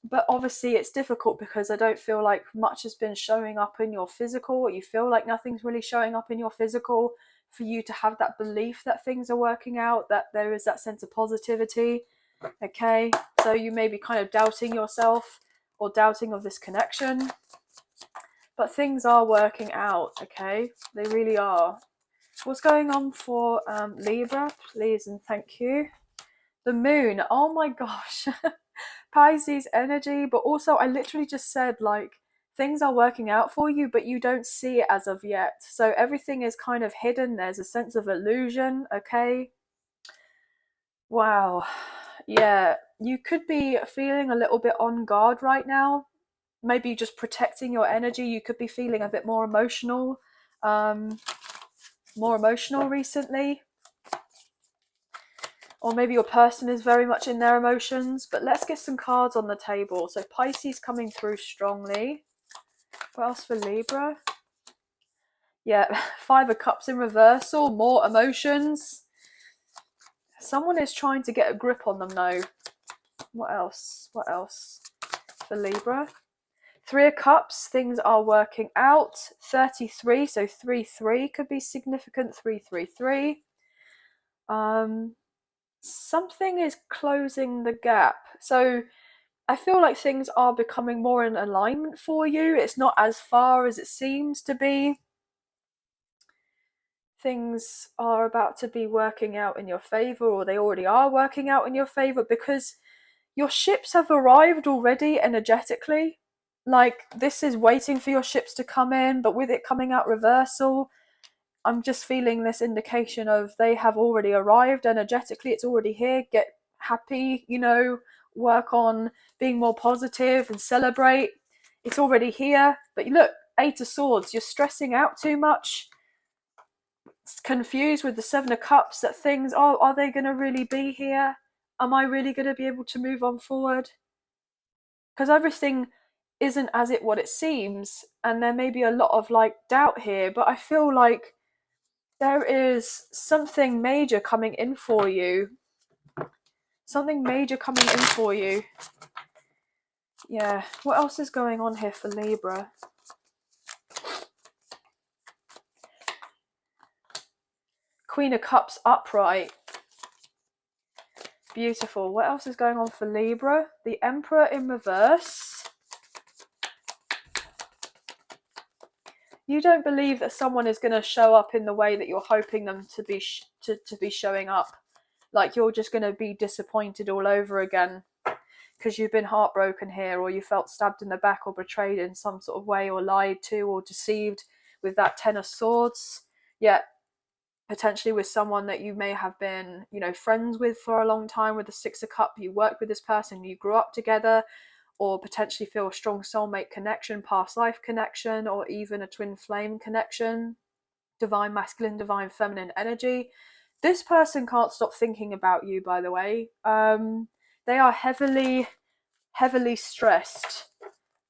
[SPEAKER 1] But obviously it's difficult because I don't feel like much has been showing up in your physical, or you feel like nothing's really showing up in your physical for you to have that belief that things are working out, that there is that sense of positivity. Okay, so you may be kind of doubting yourself or doubting of this connection. But things are working out, okay? They really are. What's going on for Libra, please and thank you. The moon, oh my gosh. Pisces energy, but also I literally just said, like, things are working out for you, but you don't see it as of yet. So everything is kind of hidden. There's a sense of illusion, okay? Wow. Yeah, you could be feeling a little bit on guard right now. Maybe just protecting your energy. You could be feeling a bit more emotional recently, or maybe your person is very much in their emotions. But let's get some cards on the table. So Pisces coming through strongly. What else for Libra? Yeah, 5 of Cups in reversal, more emotions. Someone is trying to get a grip on them though. What else for Libra? 3 of Cups, things are working out. 33, so 3-3 could be significant. 3-3-3. Something is closing the gap. So I feel like things are becoming more in alignment for you. It's not as far as it seems to be. things are about to be working out in your favor, or they already are working out in your favor, because your ships have arrived already energetically. Like, this is waiting for your ships to come in, but with it coming out reversal, I'm just feeling this indication of they have already arrived energetically. It's already here. Get happy, work on being more positive and celebrate. It's already here. But look, Eight of Swords, you're stressing out too much. It's confused with the Seven of Cups that things, are they going to really be here? Am I really going to be able to move on forward? Because everything isn't what it seems, and there may be a lot of doubt here, but I feel like there is something major coming in for you. Something major coming in for you. Yeah. What else is going on here for Libra? Queen of Cups upright. Beautiful. What else is going on for Libra? The Emperor in reverse. You don't believe that someone is going to show up in the way that you're hoping them to be to be showing up. Like, you're just going to be disappointed all over again because you've been heartbroken here, or you felt stabbed in the back or betrayed in some sort of way, or lied to or deceived with that Ten of Swords. Yet potentially with someone that you may have been, friends with for a long time. With the Six of Cups, you worked with this person, you grew up together, or potentially feel a strong soulmate connection, past life connection, or even a twin flame connection, divine masculine, divine feminine energy. This person can't stop thinking about you, by the way. They are heavily stressed.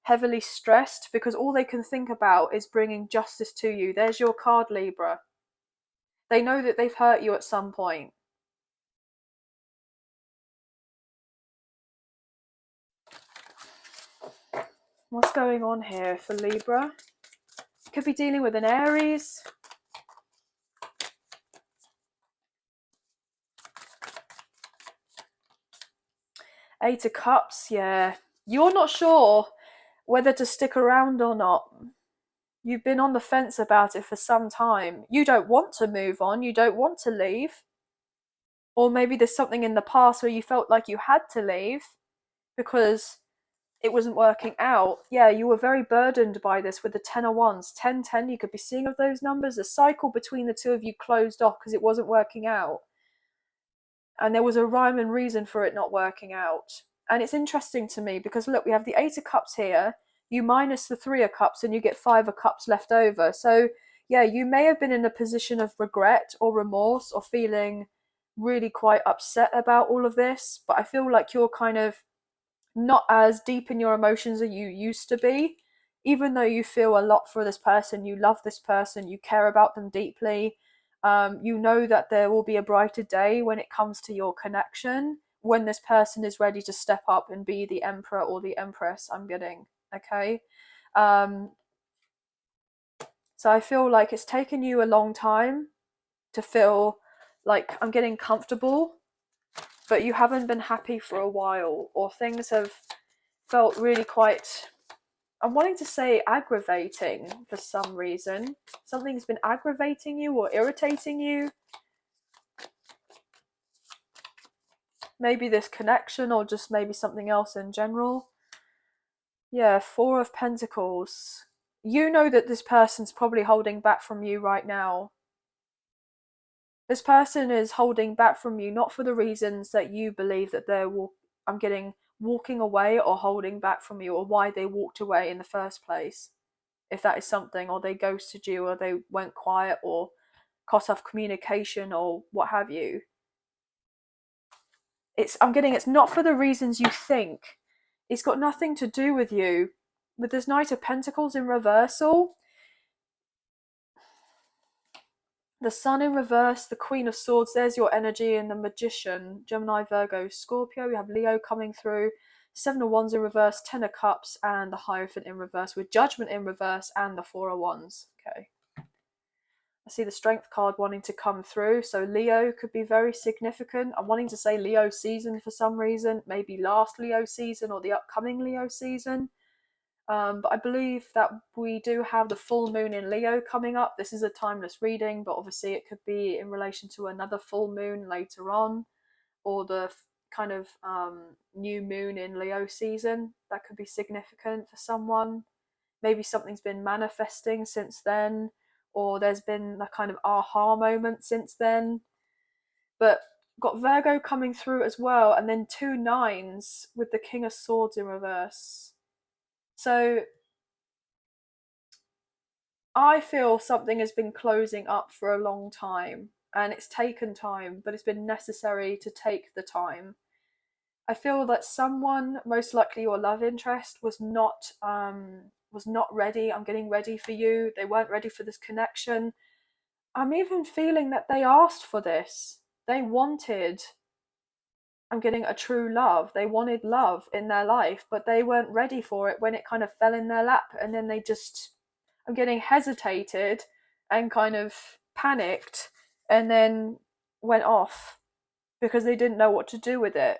[SPEAKER 1] Heavily stressed because all they can think about is bringing justice to you. There's your card, Libra. They know that they've hurt you at some point. What's going on here for Libra? Could be dealing with an Aries. Eight of Cups, yeah. You're not sure whether to stick around or not. You've been on the fence about it for some time. You don't want to move on. You don't want to leave. Or maybe there's something in the past where you felt like you had to leave because it wasn't working out. Yeah, you were very burdened by this with the 10 of Wands. 10-10, you could be seeing of those numbers. The cycle between the two of you closed off because it wasn't working out. And there was a rhyme and reason for it not working out. And it's interesting to me because, look, we have the Eight of Cups here. You minus the Three of Cups and you get Five of Cups left over. So, yeah, you may have been in a position of regret or remorse or feeling really quite upset about all of this. But I feel like you're kind of not as deep in your emotions as you used to be. Even though you feel a lot for this person, you love this person, you care about them deeply, you know that there will be a brighter day when it comes to your connection, when this person is ready to step up and be the Emperor or the Empress. I'm getting, okay? So I feel like it's taken you a long time to feel like I'm getting comfortable, but you haven't been happy for a while, or things have felt really quite, I'm wanting to say aggravating for some reason. Something's been aggravating you or irritating you. Maybe this connection, or just maybe something else in general. Yeah, Four of Pentacles. You know that this person's probably holding back from you right now. This person is holding back from you not for the reasons that you believe that they're walking away or holding back from you, or why they walked away in the first place. If that is something, or they ghosted you, or they went quiet, or cut off communication, or what have you. It's not for the reasons you think. It's got nothing to do with you. With this Knight of Pentacles in reversal, the Sun in reverse, the Queen of Swords, there's your energy, and the Magician, Gemini, Virgo, Scorpio. We have Leo coming through, Seven of Wands in reverse, Ten of Cups, and the Hierophant in reverse, with Judgment in reverse and the Four of Wands. Okay. I see the Strength card wanting to come through, so Leo could be very significant. I'm wanting to say Leo season for some reason, maybe last Leo season or the upcoming Leo season. But I believe that we do have the full moon in Leo coming up. This is a timeless reading, but obviously it could be in relation to another full moon later on, or the kind of new moon in Leo season. That could be significant for someone. Maybe something's been manifesting since then, or there's been a kind of aha moment since then. But got Virgo coming through as well, and then 2 9s with the King of Swords in reverse. So I feel something has been closing up for a long time, and it's taken time, but it's been necessary to take the time. I feel that someone, most likely your love interest, was not ready. I'm getting ready for you. They weren't ready for this connection. I'm even feeling that they asked for this. They wanted, I'm getting a true love. They wanted love in their life, but they weren't ready for it when it kind of fell in their lap, and then they just, I'm getting hesitated and kind of panicked, and then went off because they didn't know what to do with it.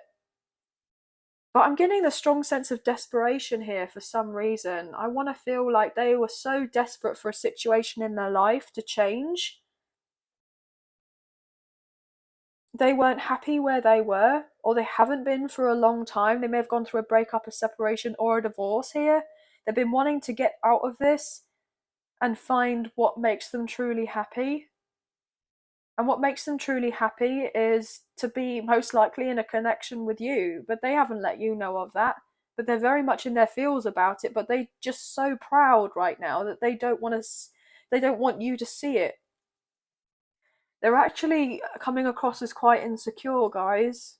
[SPEAKER 1] But I'm getting the strong sense of desperation here for some reason. I want to feel like they were so desperate for a situation in their life to change. They weren't happy where they were, or they haven't been for a long time. They may have gone through a breakup, a separation, or a divorce here. They've been wanting to get out of this and find what makes them truly happy. And what makes them truly happy is to be most likely in a connection with you, but they haven't let you know of that. But they're very much in their feels about it, but they're just so proud right now that they don't want to, they don't want you to see it. They're actually coming across as quite insecure, guys.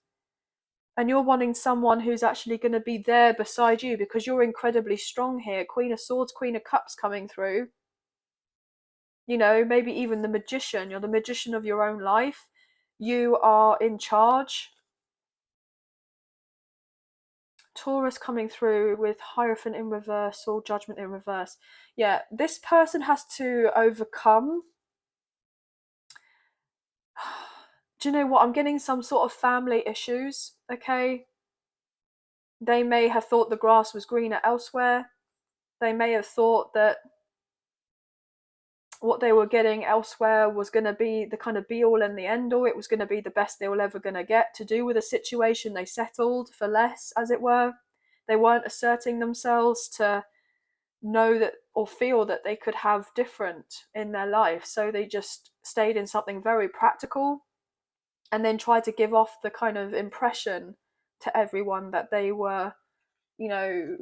[SPEAKER 1] And you're wanting someone who's actually going to be there beside you because you're incredibly strong here. Queen of Swords, Queen of Cups coming through. You know, maybe even the Magician. You're the magician of your own life. You are in charge. Taurus coming through with Hierophant in reverse or Judgment in reverse. Yeah, this person has to overcome. Do you know what? I'm getting some sort of family issues, okay? They may have thought the grass was greener elsewhere. They may have thought that what they were getting elsewhere was going to be the kind of be all and the end all. It was going to be the best they were ever going to get. To do with a situation, they settled for less, as it were. They weren't asserting themselves to know that or feel that they could have different in their life. So they just stayed in something very practical and then tried to give off the kind of impression to everyone that they were, you know,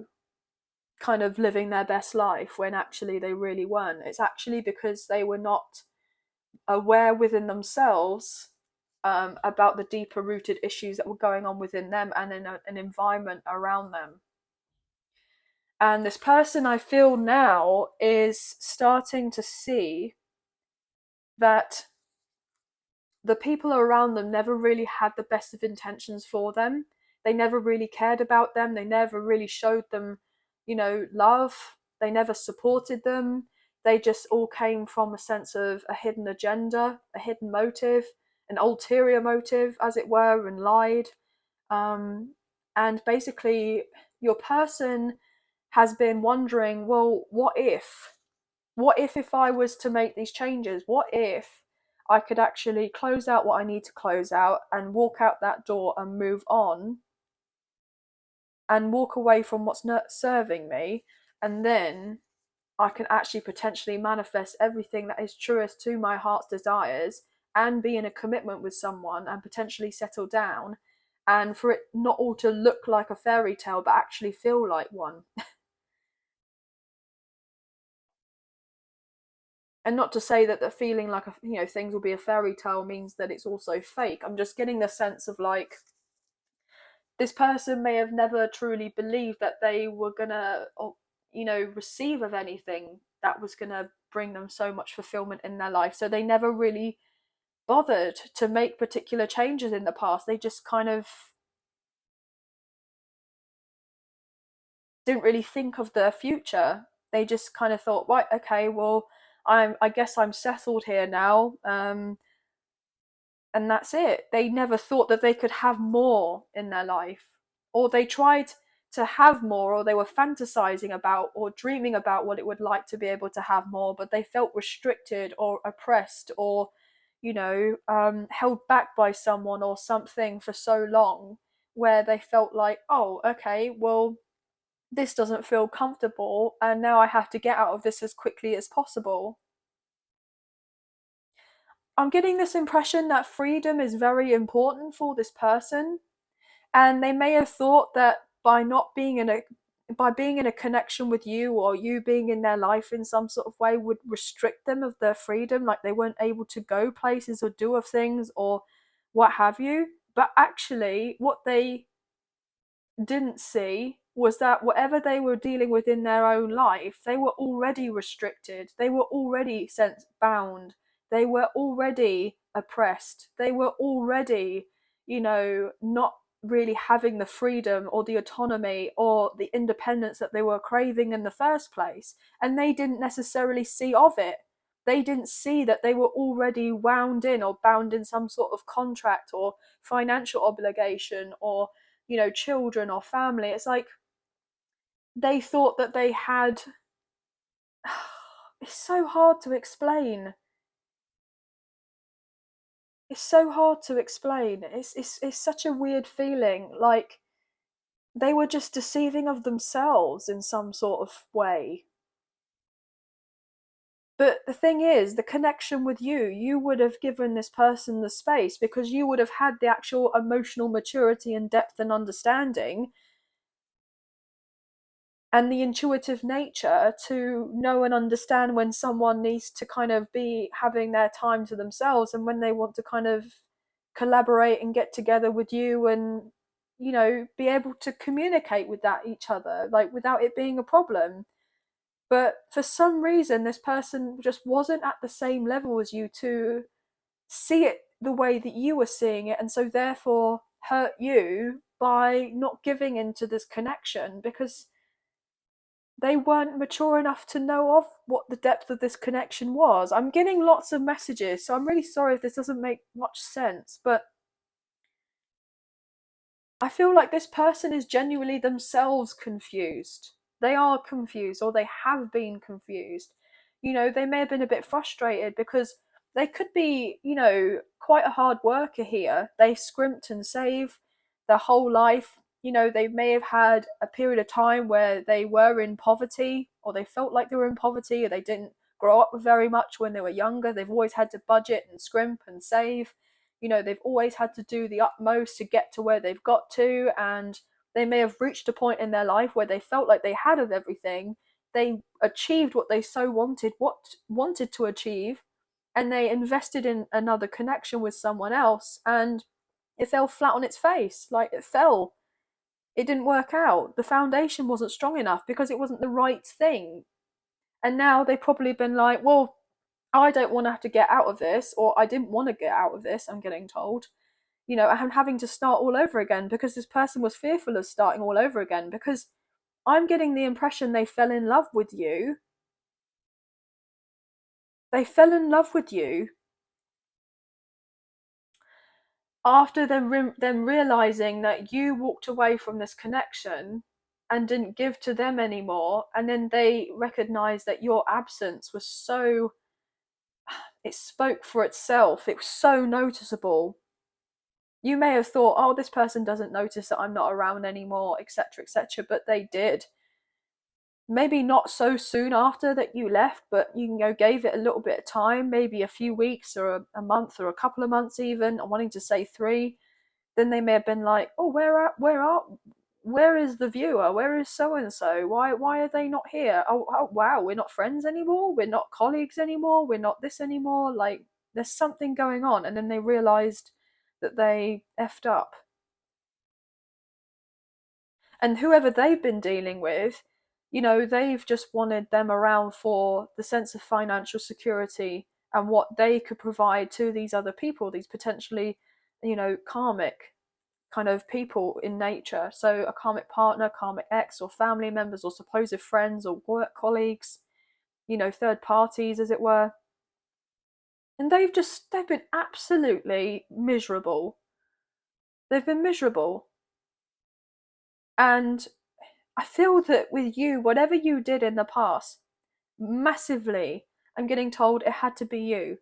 [SPEAKER 1] kind of living their best life when actually they really weren't. It's actually because they were not aware within themselves about the deeper rooted issues that were going on within them and in an environment around them. And this person, I feel now, is starting to see that the people around them never really had the best of intentions for them. They never really cared about them. They never really showed them, you know, love. They never supported them. They just all came from a sense of a hidden agenda, a hidden motive, an ulterior motive, as it were, and lied. And basically, your person has been wondering, well, what if? What if I was to make these changes? What if I could actually close out what I need to close out and walk out that door and move on and walk away from what's not serving me, and then I can actually potentially manifest everything that is truest to my heart's desires and be in a commitment with someone and potentially settle down, and for it not all to look like a fairy tale but actually feel like one. And not to say that the feeling like things will be a fairy tale means that it's also fake. I'm just getting the sense of like this person may have never truly believed that they were gonna receive of anything that was gonna bring them so much fulfillment in their life, so they never really bothered to make particular changes in the past. They just kind of didn't really think of the future. They just kind of thought, right, okay, well, I guess I'm settled here now, and that's it. They never thought that they could have more in their life, or they tried to have more, or they were fantasizing about or dreaming about what it would like to be able to have more, but they felt restricted or oppressed or, held back by someone or something for so long, where they felt like, oh, okay, well, this doesn't feel comfortable, and now I have to get out of this as quickly as possible. I'm getting this impression that freedom is very important for this person, and they may have thought that by not being in a by being in a connection with you, or you being in their life in some sort of way, would restrict them of their freedom, like they weren't able to go places or do of things or what have you. But actually what they didn't see was that whatever they were dealing with in their own life, they were already restricted, they were already sense bound, they were already oppressed, they were already, not really having the freedom or the autonomy or the independence that they were craving in the first place. And they didn't necessarily see of it. They didn't see that they were already wound in or bound in some sort of contract or financial obligation or, children or family. It's like they thought that they had. It's so hard to explain. It's so hard to explain. It's such a weird feeling. Like they were just deceiving of themselves in some sort of way. But the thing is, the connection with you would have given this person the space, because you would have had the actual emotional maturity and depth and understanding and the intuitive nature to know and understand when someone needs to kind of be having their time to themselves, and when they want to kind of collaborate and get together with you, and be able to communicate with that each other, like without it being a problem. But for some reason this person just wasn't at the same level as you to see it the way that you were seeing it, and so therefore hurt you by not giving into this connection, because they weren't mature enough to know of what the depth of this connection was. I'm getting lots of messages, so I'm really sorry if this doesn't make much sense, but I feel like this person is genuinely themselves confused. They are confused, or they have been confused. They may have been a bit frustrated because they could be, quite a hard worker here. They scrimped and saved their whole life. They may have had a period of time where they were in poverty, or they felt like they were in poverty, or they didn't grow up with very much when they were younger. They've always had to budget and scrimp and save. They've always had to do the utmost to get to where they've got to, and they may have reached a point in their life where they felt like they had of everything. They achieved what they so wanted to achieve, and they invested in another connection with someone else, and it fell flat on its face. Like it fell. It didn't work out. The foundation wasn't strong enough because it wasn't the right thing. And now they've probably been like, well, I don't want to have to get out of this, or I didn't want to get out of this, I'm getting told. I'm having to start all over again, because this person was fearful of starting all over again, because I'm getting the impression they fell in love with you. They fell in love with you after them realizing that you walked away from this connection and didn't give to them anymore, and then they recognized that your absence was so, it spoke for itself, it was so noticeable. You may have thought, oh, this person doesn't notice that I'm not around anymore, etc., etc., but they did. Maybe not so soon after that you left, but gave it a little bit of time, maybe a few weeks or a month or a couple of months even. I'm wanting to say 3. Then they may have been like, oh, where is the viewer? Where is so and so? Why are they not here? Oh wow, we're not friends anymore. We're not colleagues anymore. We're not this anymore. Like there's something going on, and then they realised that they effed up. And whoever they've been dealing with, they've just wanted them around for the sense of financial security and what they could provide to these other people, these potentially, karmic kind of people in nature. So a karmic partner, karmic ex, or family members, or supposed friends, or work colleagues, third parties, as it were. And they've been absolutely miserable. They've been miserable. And I feel that with you, whatever you did in the past, massively, I'm getting told it had to be you,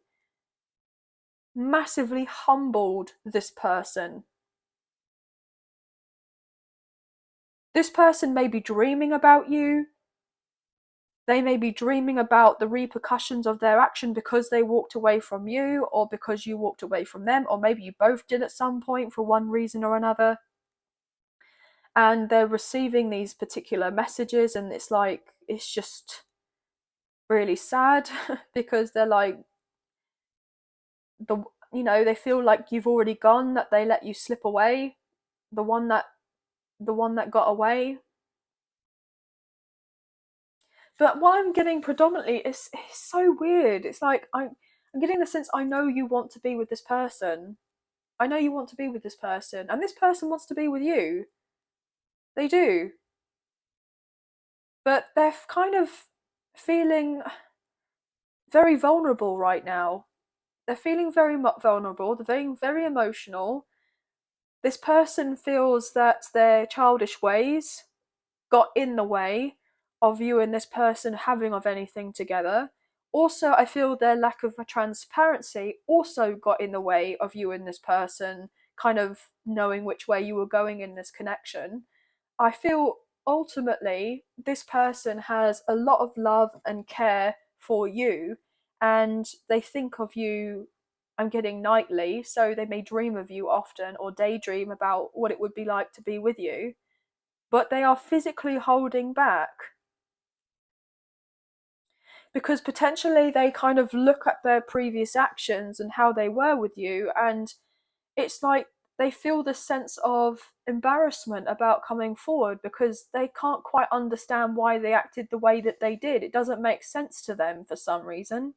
[SPEAKER 1] massively humbled this person. This person may be dreaming about you. They may be dreaming about the repercussions of their action because they walked away from you, or because you walked away from them, or maybe you both did at some point for one reason or another. And they're receiving these particular messages, and it's just really sad because they're like, they feel like you've already gone, that they let you slip away, the one that got away. But what I'm getting predominantly is so weird. It's like I'm getting the sense, I know you want to be with this person. I know you want to be with this person, and this person wants to be with you. They do. But they're kind of feeling very vulnerable right now. They're feeling very vulnerable. They're being very emotional. This person feels that their childish ways got in the way of you and this person having of anything together. Also, I feel their lack of transparency also got in the way of you and this person kind of knowing which way you were going in this connection. I feel ultimately this person has a lot of love and care for you, and they think of you, I'm getting nightly, so they may dream of you often or daydream about what it would be like to be with you, but they are physically holding back because potentially they kind of look at their previous actions and how they were with you, and it's like they feel this sense of embarrassment about coming forward because they can't quite understand why they acted the way that they did. It doesn't make sense to them for some reason.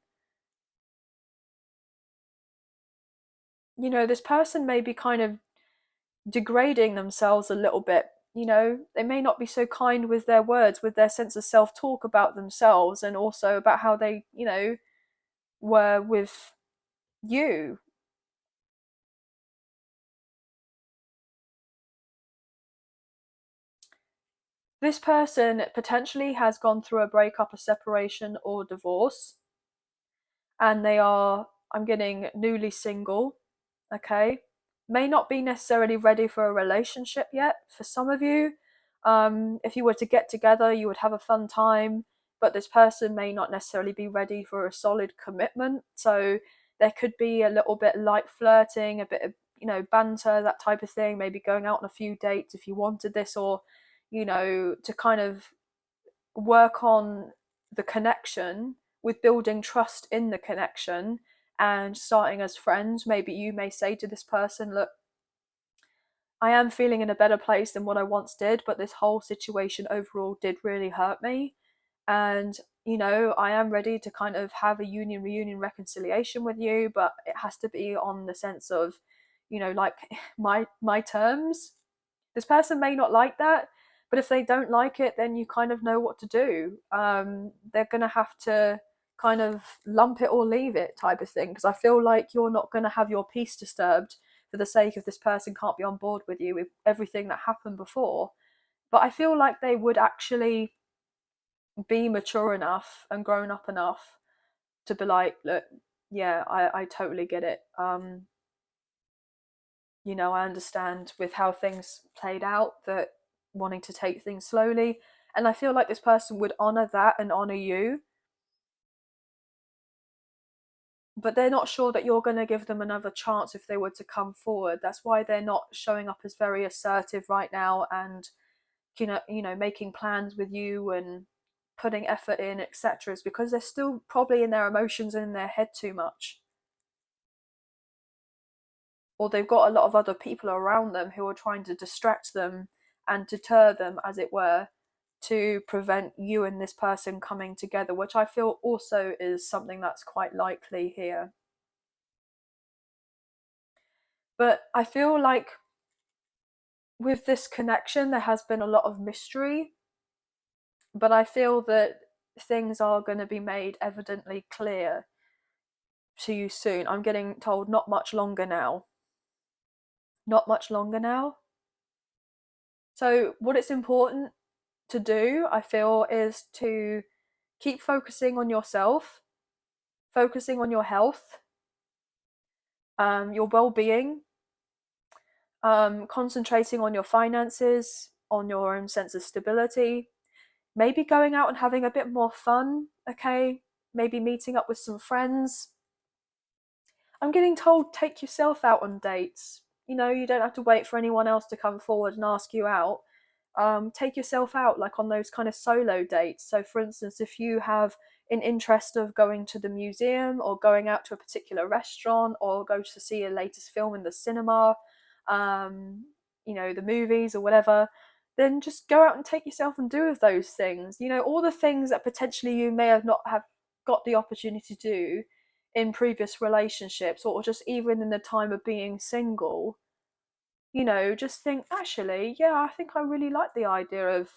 [SPEAKER 1] This person may be kind of degrading themselves a little bit. They may not be so kind with their words, with their sense of self-talk about themselves, and also about how they, were with you. This person potentially has gone through a breakup, a separation, or divorce, and they are, I'm getting, newly single. Okay, may not be necessarily ready for a relationship yet for some of you. If you were to get together, you would have a fun time, but this person may not necessarily be ready for a solid commitment. So there could be a little bit light flirting, a bit of banter, that type of thing, maybe going out on a few dates if you wanted this, or to kind of work on the connection, with building trust in the connection and starting as friends. Maybe you may say to this person, look, I am feeling in a better place than what I once did, but this whole situation overall did really hurt me. And, I am ready to kind of have a reunion, reconciliation with you, but it has to be on the sense of, like my terms. This person may not like that, but if they don't like it, then you kind of know what to do. They're going to have to kind of lump it or leave it type of thing, because I feel like you're not going to have your peace disturbed for the sake of this person can't be on board with you with everything that happened before. But I feel like they would actually be mature enough and grown up enough to be like, look, yeah, I totally get it. I understand with how things played out that wanting to take things slowly. And I feel like this person would honor that and honor you, but they're not sure that you're going to give them another chance if they were to come forward. That's why they're not showing up as very assertive right now, and making plans with you and putting effort in, etc., is because they're still probably in their emotions and in their head too much, or they've got a lot of other people around them who are trying to distract them and deter them, as it were, to prevent you and this person coming together, which I feel also is something that's quite likely here. But I feel like with this connection, there has been a lot of mystery, but I feel that things are going to be made evidently clear to you soon. I'm getting told not much longer now. Not much longer now. So, what it's important to do, I feel, is to keep focusing on yourself, focusing on your health, your well-being, concentrating on your finances, on your own sense of stability, maybe going out and having a bit more fun, okay? Maybe meeting up with some friends. I'm getting told take yourself out on dates. You know, you don't have to wait for anyone else to come forward and ask you out. Take yourself out, like on those kind of solo dates. So, for instance, if you have an interest of going to the museum or going out to a particular restaurant or go to see a latest film in the cinema, you know, the movies or whatever, then just go out and take yourself and do those things. You know, all the things that potentially you may have not have got the opportunity to do in previous relationships, or just even in the time of being single. You know, just think, actually, yeah, I think I really like the idea of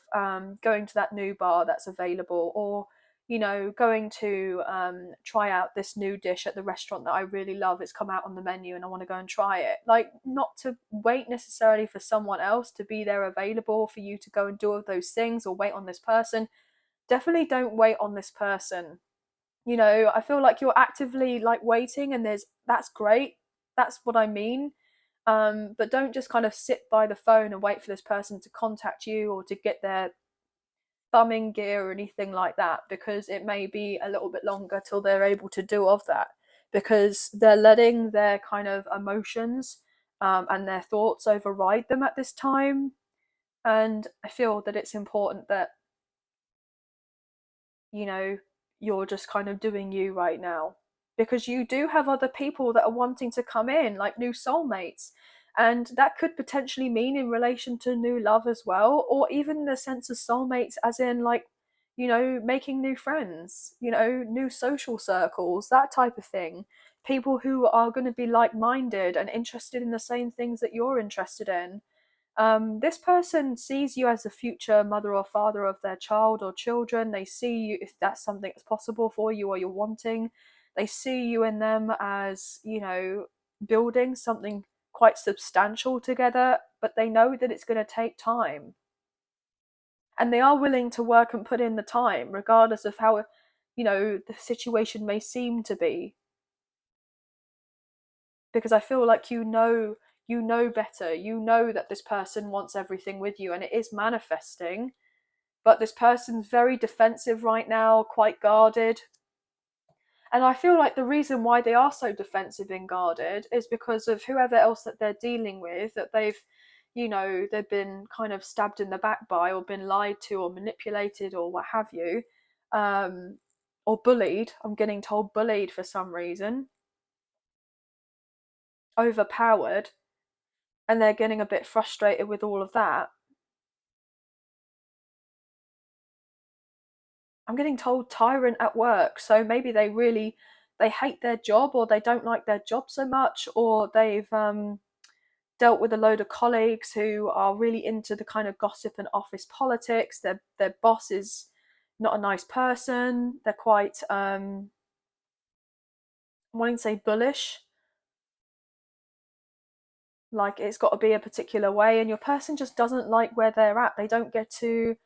[SPEAKER 1] going to that new bar that's available, or, you know, going to try out this new dish at the restaurant that I really love. It's come out on the menu and I want to go and try it. Like, not to wait necessarily for someone else to be there available for you to go and do all those things, or wait on this person. Definitely don't wait on this person. You know, I feel like you're actively like waiting, and that's great. That's what I mean. But don't just kind of sit by the phone and wait for this person to contact you or to get their thumb in gear or anything like that, because it may be a little bit longer till they're able to do of that, because they're letting their kind of emotions and their thoughts override them at this time. And I feel that it's important that, you know, you're just kind of doing you right now, because you do have other people that are wanting to come in, like new soulmates. And that could potentially mean in relation to new love as well, or even the sense of soulmates as in, like, you know, making new friends, you know, new social circles, that type of thing. People who are going to be like-minded and interested in the same things that you're interested in. This person sees you as the future mother or father of their child or children. They see you, if that's something that's possible for you or you're wanting. They see you in them as, you know, building something quite substantial together, but they know that it's going to take time. And they are willing to work and put in the time, regardless of how, you know, the situation may seem to be. Because I feel like you know better. You know that this person wants everything with you and it is manifesting, but this person's very defensive right now, quite guarded. And I feel like the reason why they are so defensive and guarded is because of whoever else that they're dealing with, that they've, you know, they've been kind of stabbed in the back by, or been lied to, or manipulated, or what have you, um, or bullied. I'm getting told bullied for some reason, overpowered, and they're getting a bit frustrated with all of that. I'm getting told tyrant at work, so maybe they hate their job, or they don't like their job so much, or they've dealt with a load of colleagues who are really into the kind of gossip and office politics. Their boss is not a nice person. They're quite I won't say bullish, like it's got to be a particular way, and your person just doesn't like where they're at. They don't get to,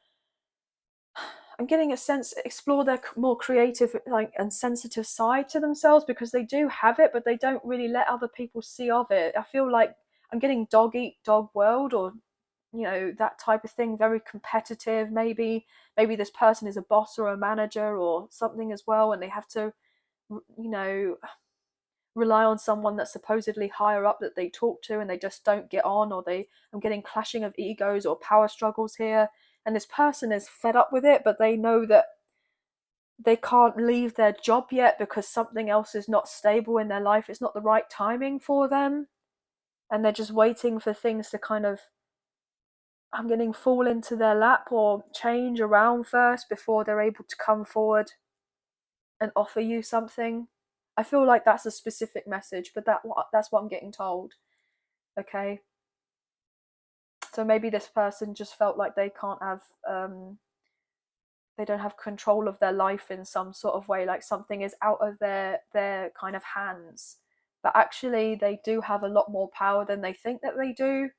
[SPEAKER 1] I'm getting a sense, explore their more creative, like, and sensitive side to themselves, because they do have it, but they don't really let other people see of it. I feel like I'm getting dog eat dog world, or, you know, that type of thing. Very competitive. Maybe this person is a boss or a manager or something as well, and they have to, you know, rely on someone that's supposedly higher up that they talk to, and they just don't get on, or I'm getting clashing of egos or power struggles here. And this person is fed up with it, but they know that they can't leave their job yet because something else is not stable in their life. It's not the right timing for them, and they're just waiting for things to kind of, I'm getting, fall into their lap or change around first before they're able to come forward and offer you something. I feel like that's a specific message, but that's what I'm getting told. Okay, so maybe this person just felt like they can't have they don't have control of their life in some sort of way, like something is out of their kind of hands, but actually they do have a lot more power than they think that they do.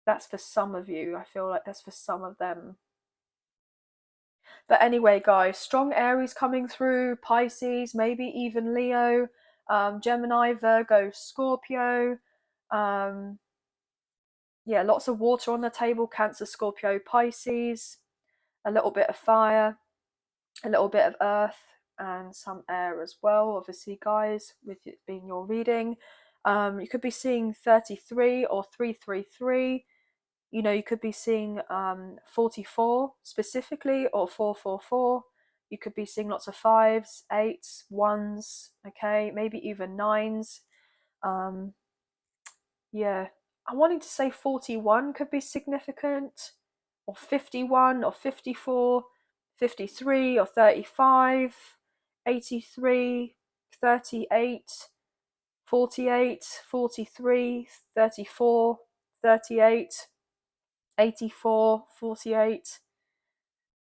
[SPEAKER 1] That's for some of you. I feel like that's for some of them. But anyway, guys, strong Aries coming through, Pisces, maybe even Leo, Gemini, Virgo, Scorpio. Yeah, lots of water on the table, Cancer, Scorpio, Pisces, a little bit of fire, a little bit of earth, and some air as well, obviously, guys, with it being your reading. You could be seeing 33 or 333. You know, you could be seeing 44 specifically, or 444. You could be seeing lots of fives, eights, ones, okay, maybe even nines. Yeah, I'm wanting to say 41 could be significant, or 51, or 54, 53, or 35, 83, 38, 48, 43, 34, 38, 84, 48.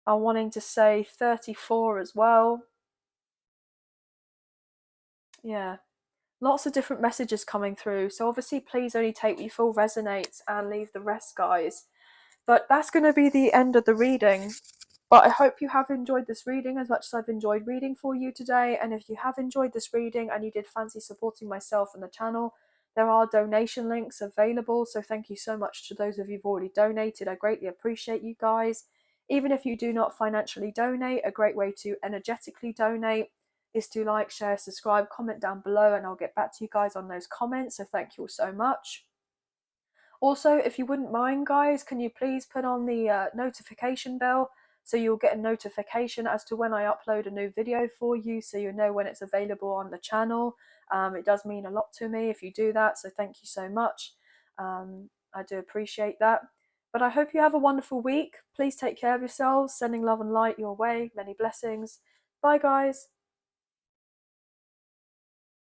[SPEAKER 1] I'm wanting to say 34 as well. Yeah, lots of different messages coming through. So obviously, please only take what you feel resonates and leave the rest, guys. But that's going to be the end of the reading. But I hope you have enjoyed this reading as much as I've enjoyed reading for you today. And if you have enjoyed this reading and you did fancy supporting myself and the channel, there are donation links available. So thank you so much to those of you who've already donated. I greatly appreciate you guys. Even if you do not financially donate, a great way to energetically donate is to like, share, subscribe, comment down below, and I'll get back to you guys on those comments. So thank you all so much. Also, if you wouldn't mind, guys, can you please put on the notification bell so you'll get a notification as to when I upload a new video for you, so you know when it's available on the channel. It does mean a lot to me if you do that, so thank you so much. I do appreciate that. But I hope you have a wonderful week. Please take care of yourselves. Sending love and light your way. Many blessings. Bye, guys.